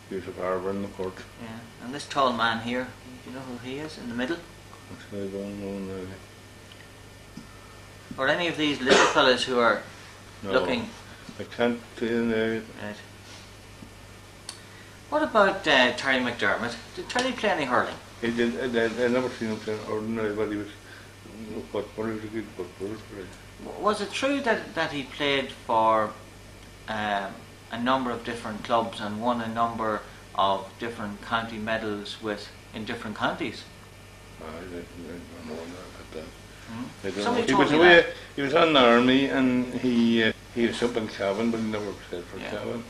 He was a barber in the court. Yeah. And this tall man here, do you know who he is in the middle? Actually, I don't know now. Or any of these little fellas who are looking? I can't tell you now. Right. What about Terry McDermott? Did Terry play any hurling? He did. I never seen him playing ordinary, but he was footballer. He was a good footballer. Was it true that he played for a number of different clubs and won a number of different county medals in different counties? I don't know about that. I don't Somebody know. told me that. He was in the army and he was up in Cavan, but he never played for Cavan.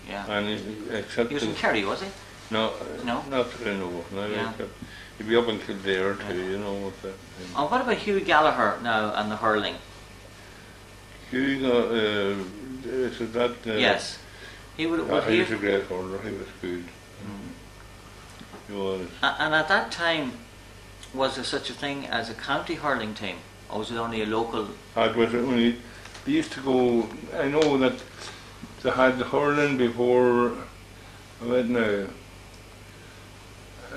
Yeah. And He was in Kerry, was he? No, No? not that I know of. No, Yeah. You'd be up in Kildare too, you know. With that. Oh, what about Hugh Gallagher now and the hurling? Hugh got, so that... Yes. He would. he was a great hurler, he was good. He was. And at that time, was there such a thing as a county hurling team, or was it only a local? It was only, they used to go, I know that they had hurling before, right now,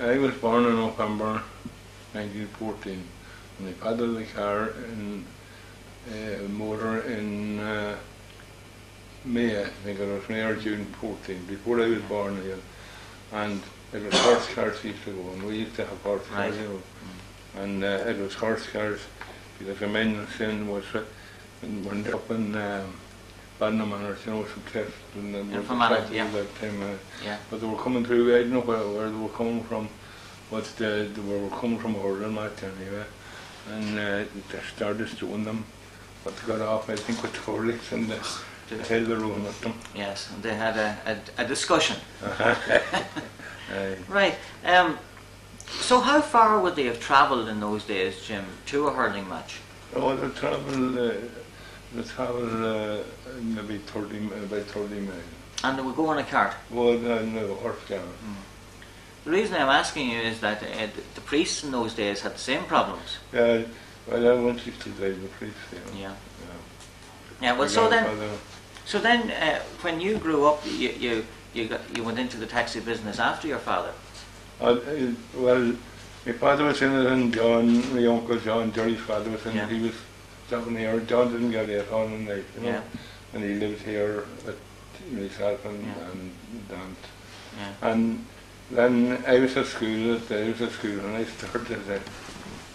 I was born in November 1914, and they paddled the car in motor in May, I think it was, May or June 14, before I was born again. And it was horse cars used to go, and we used to have horse cars, you know. And it was horse cars, because the men sin was went up in Bannerman or, you know, some cliffs, and that time, but they were coming through, I don't know where they were coming from, but they were coming from a hurling match anyway, and they started throwing them, but they got off, I think, with the hurlings, and they held their own with them. Yes, and they had a discussion. Right. So how far would they have travelled in those days, Jim, to a hurling match? Oh, they travelled maybe 30 miles. And they would go on a cart? Well, no, horse car. The reason I'm asking you is that the priests in those days had the same problems. Yeah, well, I went to the priest, yeah. Yeah, well, so then, when you grew up, you went into the taxi business after your father? Well, my father was in it, and John, my uncle John, Jerry's father was in it. He was living here. John didn't get it on in life, you know, and he lived here with myself and Dant. And then I was at school, and I started there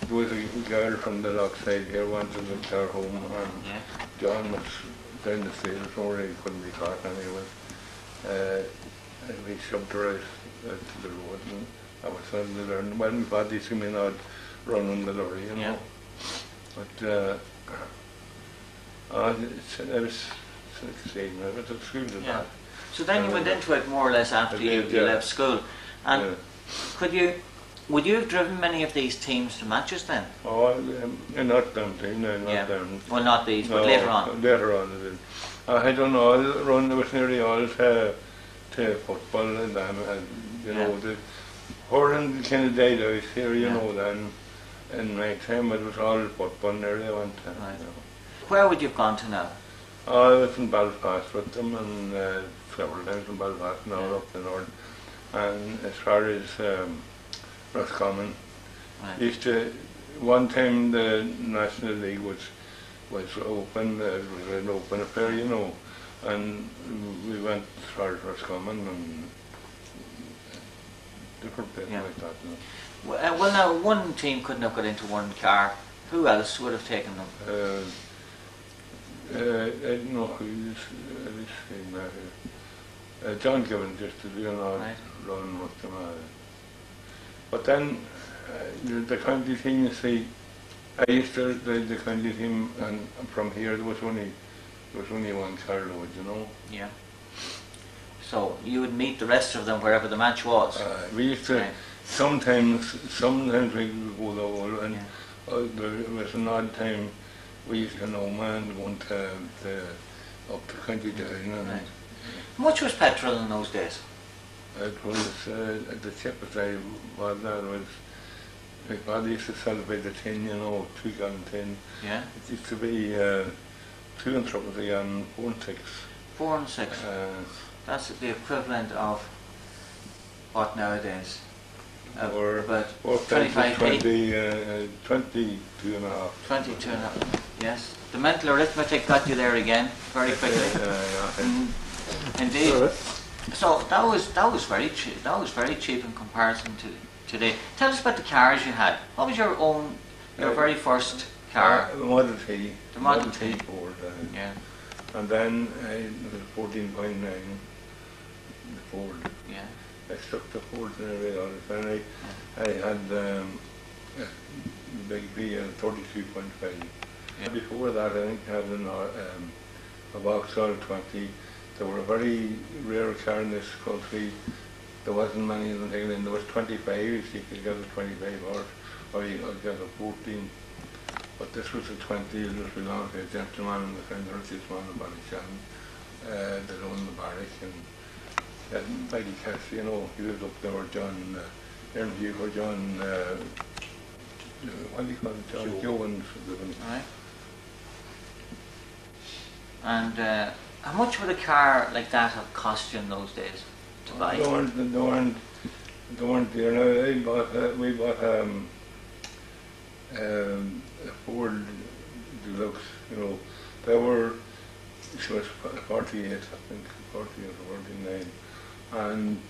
was a girl from the Lochside here wanted to take her home, and John was down the stairs where he couldn't be caught anyway. And we shoved her out to the road, and I was starting to learn. Well, my body used to me not run on the lorry, you know. But I was 16, I was at school to that. So then you went into it more or less after you left school. And would you have driven many of these teams to matches then? Oh, not them team, no, not them. Well, not these, but later on. Later on, I did. I don't know, I run, there was nearly all to football and them, and you know, the hurling kind of died out here, you know, then in my time it was all football nearly I went to. Right. You know. Where would you have gone to now? I was in Belfast with them, and several times in Belfast now up the north. And as far as Roscommon, used to, one time the National League was open, it was an open affair, you know, and we went as far as Roscommon and different places like that. You know. Well, now one team couldn't have got into one car. Who else would have taken them? I don't know who's saying that. John Gibbon just to run with them. But then the county team, you see, I used to the county team, and from here there was only one car load, you know. Yeah. So you would meet the rest of them wherever the match was. We used to sometimes we would go the whole, and there was an odd time we used to know man going to up the county down. And how much was petrol in those days? It was the cheapest I was. That was my father used to sell by the tin, you know, 2 gallon tin. Yeah. It used to be 2 and 3 a gallon, 4 and 6. 4 and 6. That's the equivalent of what nowadays? About 25p. 22 and a half. 22 and a half. Yes. The mental arithmetic got you there again very quickly. Indeed. So that was very cheap. That was very cheap in comparison to today. Tell us about the cars you had. What was your very first car? The Model T. The Model T. Ford. Yeah. And then it was 14.9. The Ford. Yeah. I stuck to Ford nearly all the time. I had a big V 32.5. Yeah. Before that, I think I had a Vauxhall 20. They were a very rare car in this country. there wasn't many of them taken in. There was 25, you could get a 25 horse, or you could get a 14. But this was a 20, this belonged to a gentleman and the friend of this man in Ballyshannon that owned the barrack, and Mighty Cass, you know, he was up there, John, or John, what do you call it, John Jones. Right. And how much would a car like that have cost you in those days to buy? They weren't, you know, we bought a Ford Deluxe, you know, they were, she was 48, I think, 48 or 49, and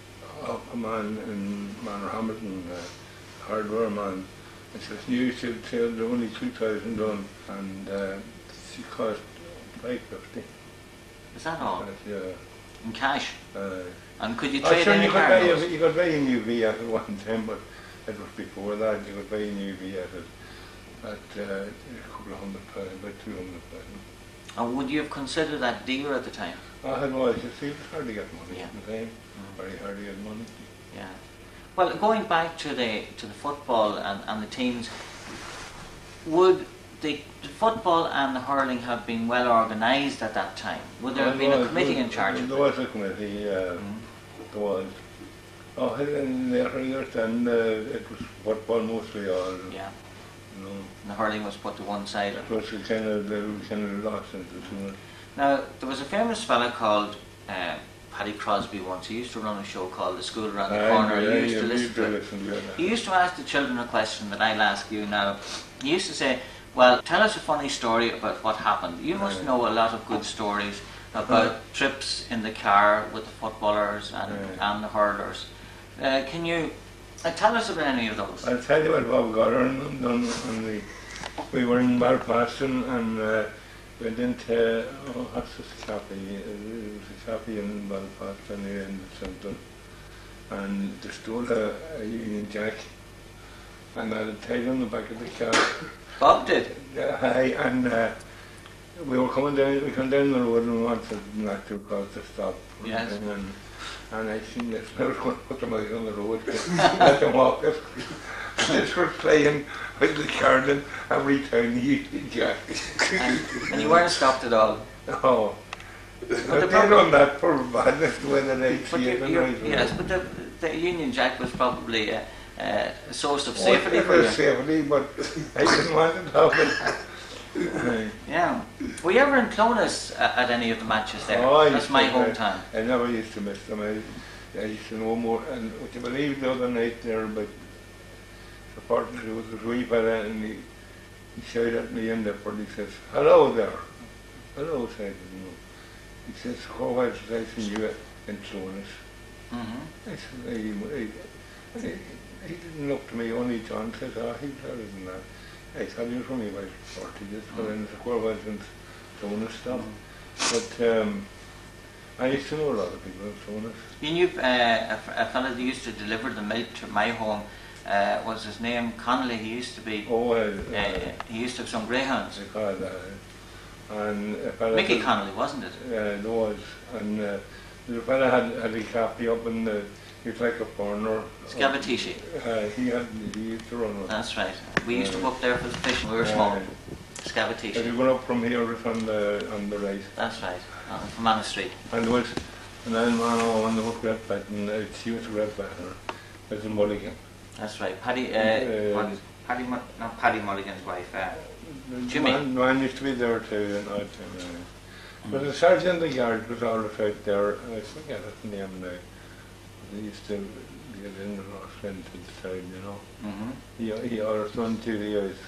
a man in Manor Hamilton, a hardware man, and she was new, she had only 2,000 done, and she cost $550. Is that all? Yeah. In cash? And could you Oh, trade sure, in a car? you could buy a new V at one time, but it was before that. You could buy a new V at a couple of £100, about £200. And would you have considered that dear at the time? It was, you see, it was hard to get money at the time. Mm. Very hard to get money. Yeah. Well, going back to the football and the teams, would the football and the hurling have been well organised at that time? Would there have been a committee in charge of it? There was a committee, there was. Oh, and later then it was football mostly all. Yeah. You know. And the hurling was put to one side. It was kind of lost into the. Now, there was a famous fella called Paddy Crosby once. He used to run a show called The School Around the Corner. Yeah, He used to listen to it. He used to ask the children a question that I'll ask you now. He used to say, well, tell us a funny story about what happened. You must know a lot of good stories about trips in the car with the footballers and the hurlers. Can you tell us about any of those? I'll tell you what Bob Gallagher done. We were in Belfast and went into, what's this cafe? It was a cafe in Belfast and in the centre. And they stole a Union Jack and I had it tied on the back of the car. Bob did? And we were coming down, we came down the road and we wanted not to cause the stop. Yes. And I seen this, I was going to put them out on the road, let them walk it. This was playing with the Carlin every time the Union Jack. And you weren't stopped at all? No. But they done that for badness when they see it. Yes, but the Union Jack was probably a source of safety for you. you. It was safety, but I didn't want it to happen. Yeah. Were you ever in Clonus at any of the matches there? Oh, that's my hometown. I never used to miss them. I used to know more. And would you believe the other night there, but the partner was a wee fella and he shouted at me in the front. He says, "Hello there." "Hello," said he. He says, "Oh, I seen you in Clonus." I said, he didn't look to me, only John says, he's better than that. I thought he was only about 40, but in the square wasn't Clonus stuff. But I used to know a lot of people in Clonus. You knew a fellow that used to deliver the milk to my home, was his name Connolly. He used to be, he used to have some greyhounds. And Mickey Connolly, wasn't it? Yeah, it was. And the fella had a cafe up in the, he was like a foreigner. Scavatici. He used to run one. That's right. We used to go up there for the fishing. We were small. Scavatici. If you went up from here, it's on the right. That's right. From Anna Street. And there was an old man on the hook red bat, and she was a red batter. There's a mulligan. That's right. Paddy Mulligan's wife. Jimmy. The man used to be there too, and odd time. But the sergeant of the guard was always out there, I forget his name now. They used to get in and off into the side, you know. He always done to the eyes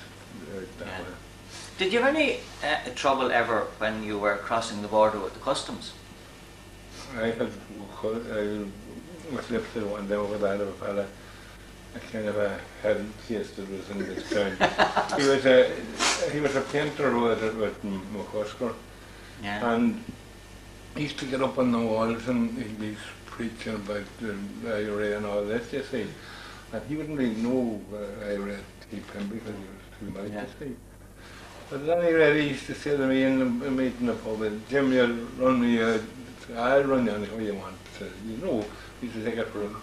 that way. Did you have any trouble ever when you were crossing the border with the customs? I was lifted one day over that of a fella. A kind of a head case that was in this town. He was a painter with McCusker. Yeah. And he used to get up on the walls and he'd be preaching about the IRA and all this, you see. And he wouldn't really know IRA to keep him because he was too much, you see. But then he used to say to me in the meeting of pub, "Jim, you'll run me, I'll run you anywhere you want." you know, he used to take it for him.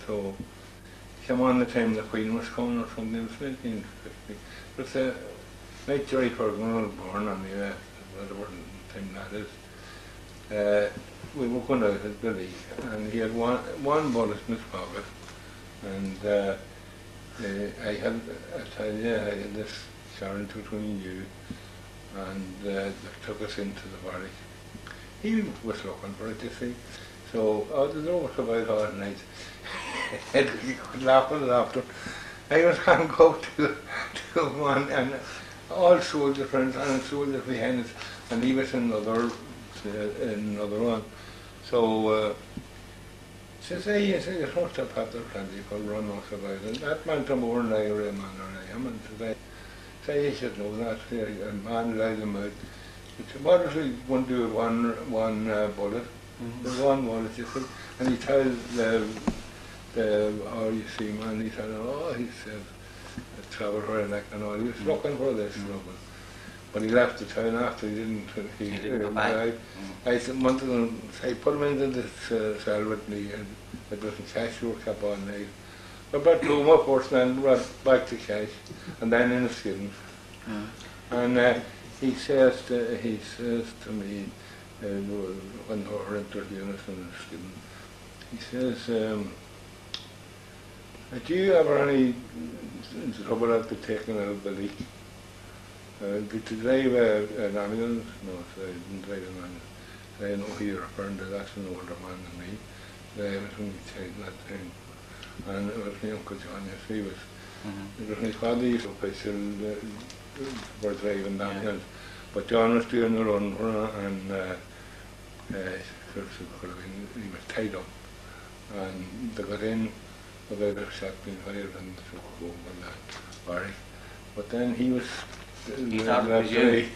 So, came on the time the Queen was coming or something, it was 1950. But like Jerry Ferguson was born on the whatever time that is, we were going out at Billy, and he had one bullet in his pocket, and I tell you, I had this Sharon between you, and they took us into the barrack. He was looking for it, you see. So, the door was about all night. And he could laugh and laughter. I was going to go to one, and all soldier friends and soldiers behind us, and he was in another one. So, says, hey, you must have had their plenty for run off about it. That meant more than I or a man or I am, and today, say you should know that, a man lied them out. What if we want to do one bullet? There's one bullet, you see, and he tells the RUC man, he said, oh, he said, I travelled very like and all, he was looking for this trouble. But he left the town after, he didn't go back. I wanted to say, put him into this cell with me, and it was in Cash work up all night. But back to my first man, back to Cash, and then in the students. And he says to me, when they were interviewing us in the student, he says, do you ever any trouble after taking out the leak? Did you drive an ambulance? No, so I didn't drive an ambulance. I know who you're referring to, that's an older man than me. I was only a child that time. And it was my Uncle John, yes, he was. It was my father used to official for driving the ambulance. But John was doing the run for it, and he was tied up. And they got in without a shot being fired and took over that barrack. But then he was... He thought it was you.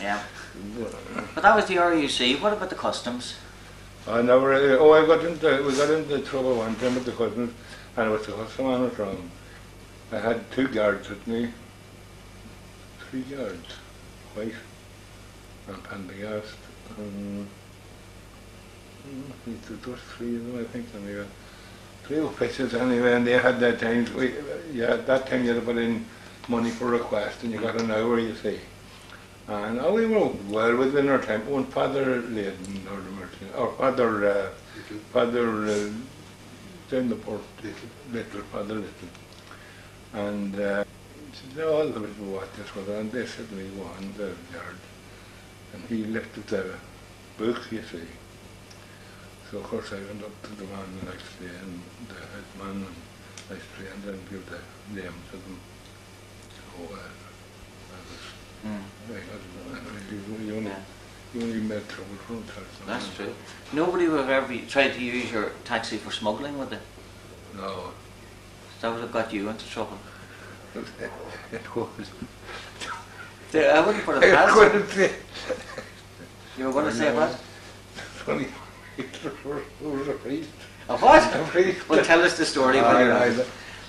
Yeah. But that was the RUC. What about the customs? I never. We got into trouble one time with the customs, and it was the custom man was wrong. I had 2 guards with me, 3 guards, white and Pendergast, and there was 3 of them, I think, and we had 3 officials anyway, and they had that time. That time you had to put in money for request, and you got an hour, you see. And we were well within our time. One Father Layden, or Father down the port, Little, Father Little. And he said, all the little watches were there, and they said to me, one, the yard. And he lifted the book, you see. So of course I went up to the man the next day, and the headman, and I trained and gave the name to them. You only met trouble from that. That's true. Nobody would have ever tried to use your taxi for smuggling, would they? No. That would have got you into trouble. It was. I wouldn't put it past you. You were going to say what? Funny. Who was a priest? A what? A priest. Well, tell us the story.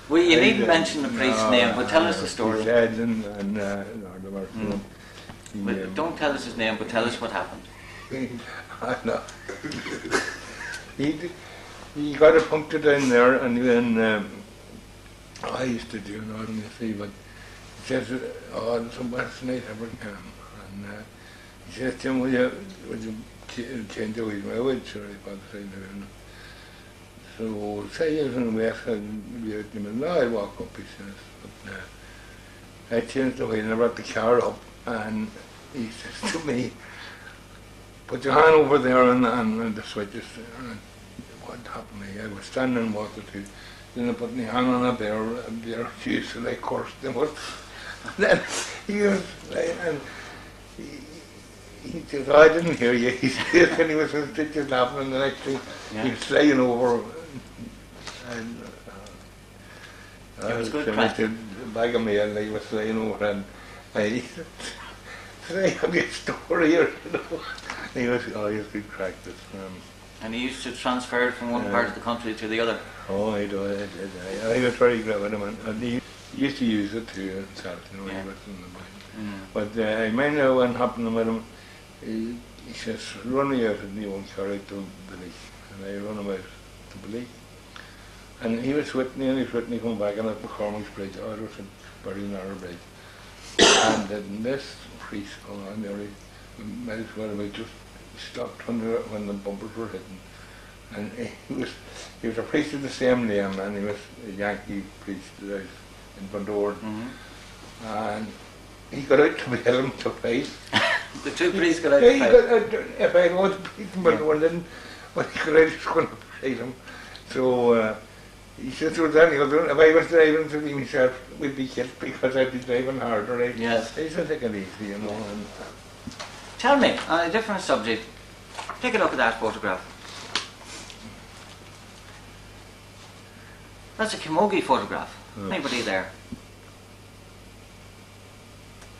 Well, you needn't mention the priest's name, but tell us the story. He's dead and don't tell us his name, but tell us what happened. I know. He got a puncture down there, and then I used to do it, you see, but he says, oh, some West night ever came, and he says, Jim, would you change the way I would, sure, so say he was in the West, and I walk up, he says, but I changed the way and I brought the car up, and he says to me, put your hand over there and the switches there. And what happened to me? I was standing in water too. Then I put my hand on a bear juice, and I cursed him out. And then he was like, and he says, oh, I didn't hear you. He says, and he was just laughing, and the next thing he was flying over. And it was good crack. A bag of mail, and he was flying over, and I have a story here, you know. He was good crack this. And he used to transfer it from one part of the country to the other. Oh, I did. I was very glad with him, and he used to use it too himself, you know, he was in the mind. But I remember what happened with him. He says, run me out and you won't carry to the leak. and I run him out to police. And he was with me, and he was with me coming back on a performance bridge. Oh, it was a very narrow bridge. And then this priest, I nearly might as well have just stopped when the bumpers were hitting. And he was a priest of the same name, and he was a Yankee priest out in Bundoran. And he got out to bail him to fight. The two priests got out to fight? If I wanted to beat him, but one didn't. But he got out, he was going to fight him. So he said to Daniel, if I was driving to myself, we'd be killed because I'd be driving harder. Right? Yes. He said, take it easy, you know. And tell me, on a different subject, take a look at that photograph. That's a camogie photograph. Anybody there?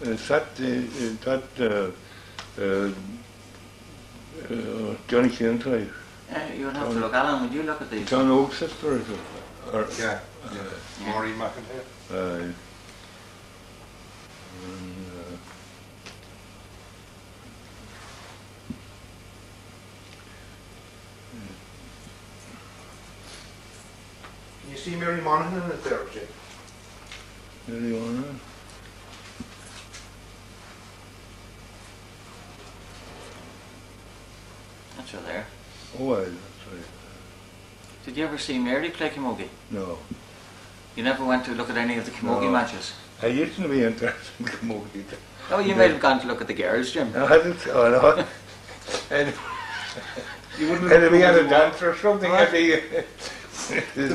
Johnny Sheerin tonight. You would have to look. Alan, would you look at these? John Oak's sister, is it? Or, Yeah. Maureen McIntyre. Can you see Mary Monaghan in it there, Jim? Really on That's her there. Oh, that's right. Did you ever see Mary play camogie? No. You never went to look at any of the camogie matches? I used to be interested in camogie. Oh, you might have gone to look at the girls, Jim. No, I didn't. Oh, no. You wouldn't have been a dancer or something. They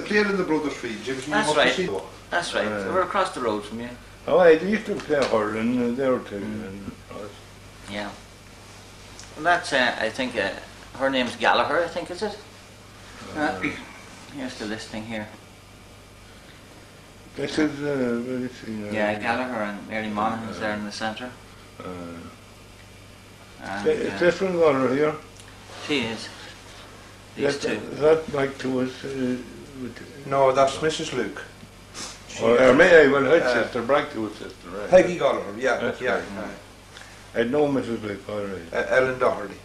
played in the Brothers Field, Jim. That's right. That's right. They were across the road from you. Oh, I used to play hurling there too. And, yeah. And that's, I think, her name's Gallagher, I think, is it? Here's the listing here. This is, yeah, Gallagher and Mary Monaghan's there in the centre. Is this one got here? She is. These two. Is that like to us? No, that's Mrs. Luke. Or may I? Well, her sister, Bragg-to-us sister, right? Peggy Gallagher, yeah. That's yeah. right. I know Mrs. Luke, all right. Ellen Doherty.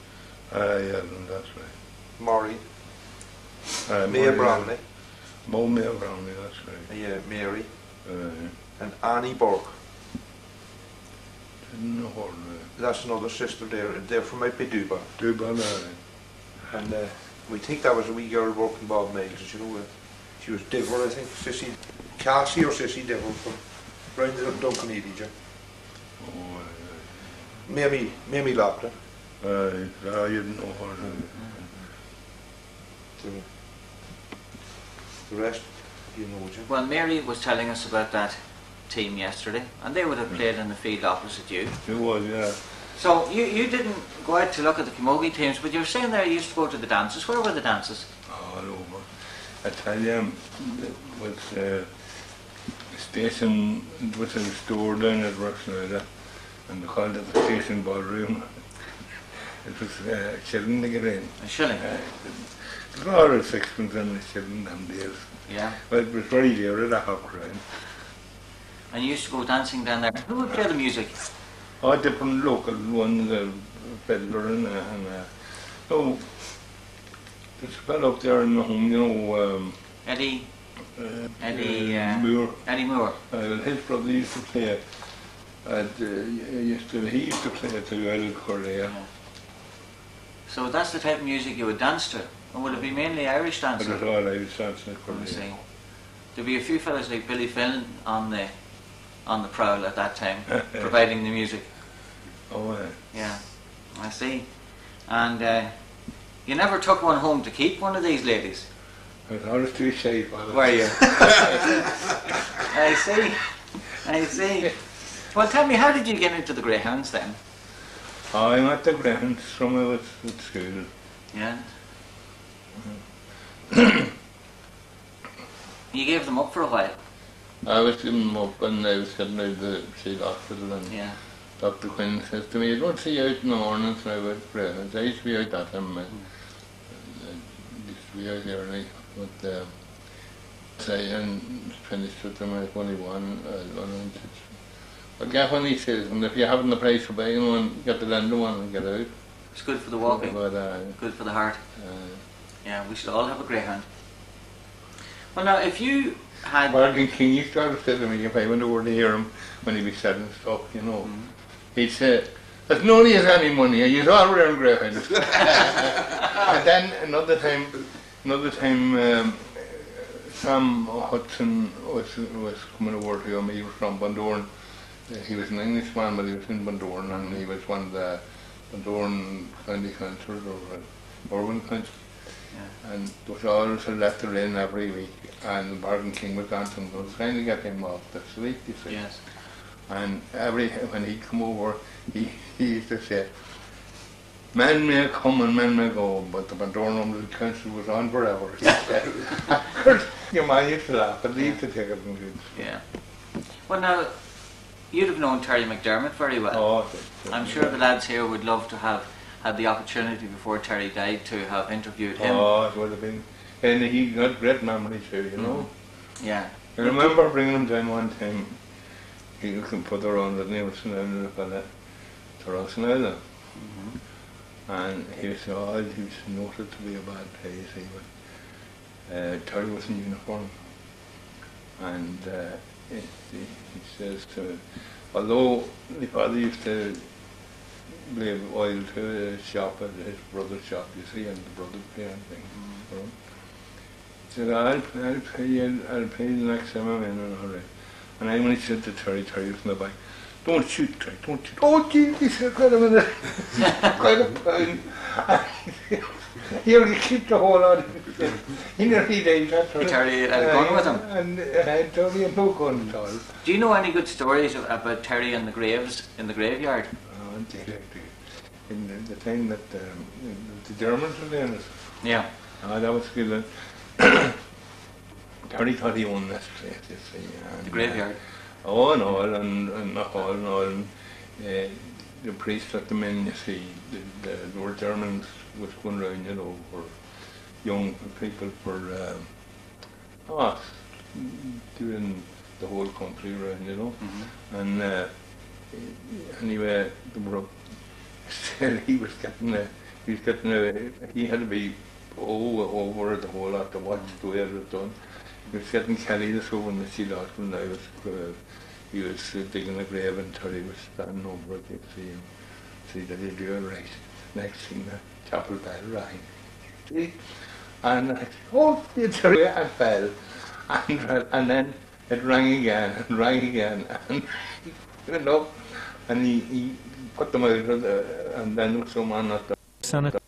Yeah, that's right. Maureen. Mia Maureen, Brownlee. Mia Brownlee, that's right. Yeah, Mary. And Annie Burke. Didn't know her. That's another sister there. They're from out by Duba. Duba, And we think that was a wee girl working Bob Mills. You know, she was Diver, I think. Sissy Cassie or Sissy Diver from round the Duncan Jim. Oh, Mamie Lockton. I didn't know her. The rest, you know, Jim. Well, Mary was telling us about that team yesterday, and they would have played in the field opposite you. It was, yeah. So you didn't go out to look at the camogie teams, but you were saying there you used to go to the dances. Where were the dances? All over. I tell you, it was a station, it was a store down at Ruadh, and they called it the station ballroom. It was a shilling to get in. A shilling? It was all a sixpence and a shilling them days. Yeah. But it was very dear at a hop round. And you used to go dancing down there. Who would play the music? Oh, different local ones, fiddler and oh, there's a fellow up there in the home, you know. Eddie Moore. Eddie Moore. Well, his brother used to play it. And he used to play it too out of Korea. Yeah. So that's the type of music you would dance to? And would it be mainly Irish dancing? But it was all Irish dancing in Korea. I see. There'd be a few fellas like Billy Finn on the prowl at that time, providing the music. Oh, yeah. Yeah, I see. And you never took one home to keep, one of these ladies? I was always too shy for it. Were you? I see. Well, tell me, how did you get into the Greyhounds then? Oh, I went to Greyhounds from I was at school. Yeah. You gave them up for a while? I was giving them up and I was heading out the Shield Hospital and Yeah. Dr. Quinn says to me, you don't see you out in the mornings when I went to Greyhounds. I used to be out that time. I used to be out there and and finished with them. I was only one. But get one he says, and if you haven't the price for buying one, get the lender one and get out. It's good for the walking, But, good for the heart. Yeah, we should all have a greyhound. Well, now, if you had... Bargain King used to say to me, if I went over to hear him when he was selling stuff, you know, he'd say, "There's no need of any money, you're all around greyhounds." And then another time, Sam Hudson was coming over to him. He was from Bundoran. He was an Englishman, but he was in Bundoran, and he was one of the Bundoran County Councillors or Urban Council. Yeah. And there was always a letter in every week, and the Bargain King was dancing. I was trying to get him off the street, you see. Yes. And when he'd come over, he used to say, "Men may come and men may go, but the Bundoran Council was on forever." He said. Of course, your man used to laugh, but he used to take it in good. Yeah. Well, now, you'd have known Terry McDermott very well. Oh, I'm sure the lads here would love to have had the opportunity before Terry died to have interviewed him. Oh, it would have been. And he got great memories too, you know. Yeah. I remember bringing him down one time. He can put her on the name of the fella to Rossnell. And he was noted to be a bad place. Terry was in uniform. And he says to, although the father used to leave oil to his shop, at his brother's shop, you see, and the brother pay and things. You know. He said, I'll pay the next time I'm in, and all right. And I when he said to Terry was in the back, "Don't shoot, Terry, don't shoot." "Oh, gee," he said, "quite a minute." Quite a pound. He only kept the whole lot. He nearly died. Terry had a gun with him. And Terry had no gun at all. Do you know any good stories about Terry and the graves in the graveyard? Oh, in the time that the Germans were doing it. Yeah. That was good. Terry thought he owned this place, you see. And, The graveyard. And not all and all. And, the priest let them in, you see. There were Germans was going around, you know, for young people for doing the whole country around, you know. And anyway, he had to be over the whole lot to watch the way it was done. He was getting carried over in the sea lot when he was digging a grave, and Terry was standing over it to see that he do it right. Next thing, the chapel bell rang. See? And I said, "Oh, Terry," I fell. And then it rang again, and he went up, and he put them out of and then there was someone at the Seneca.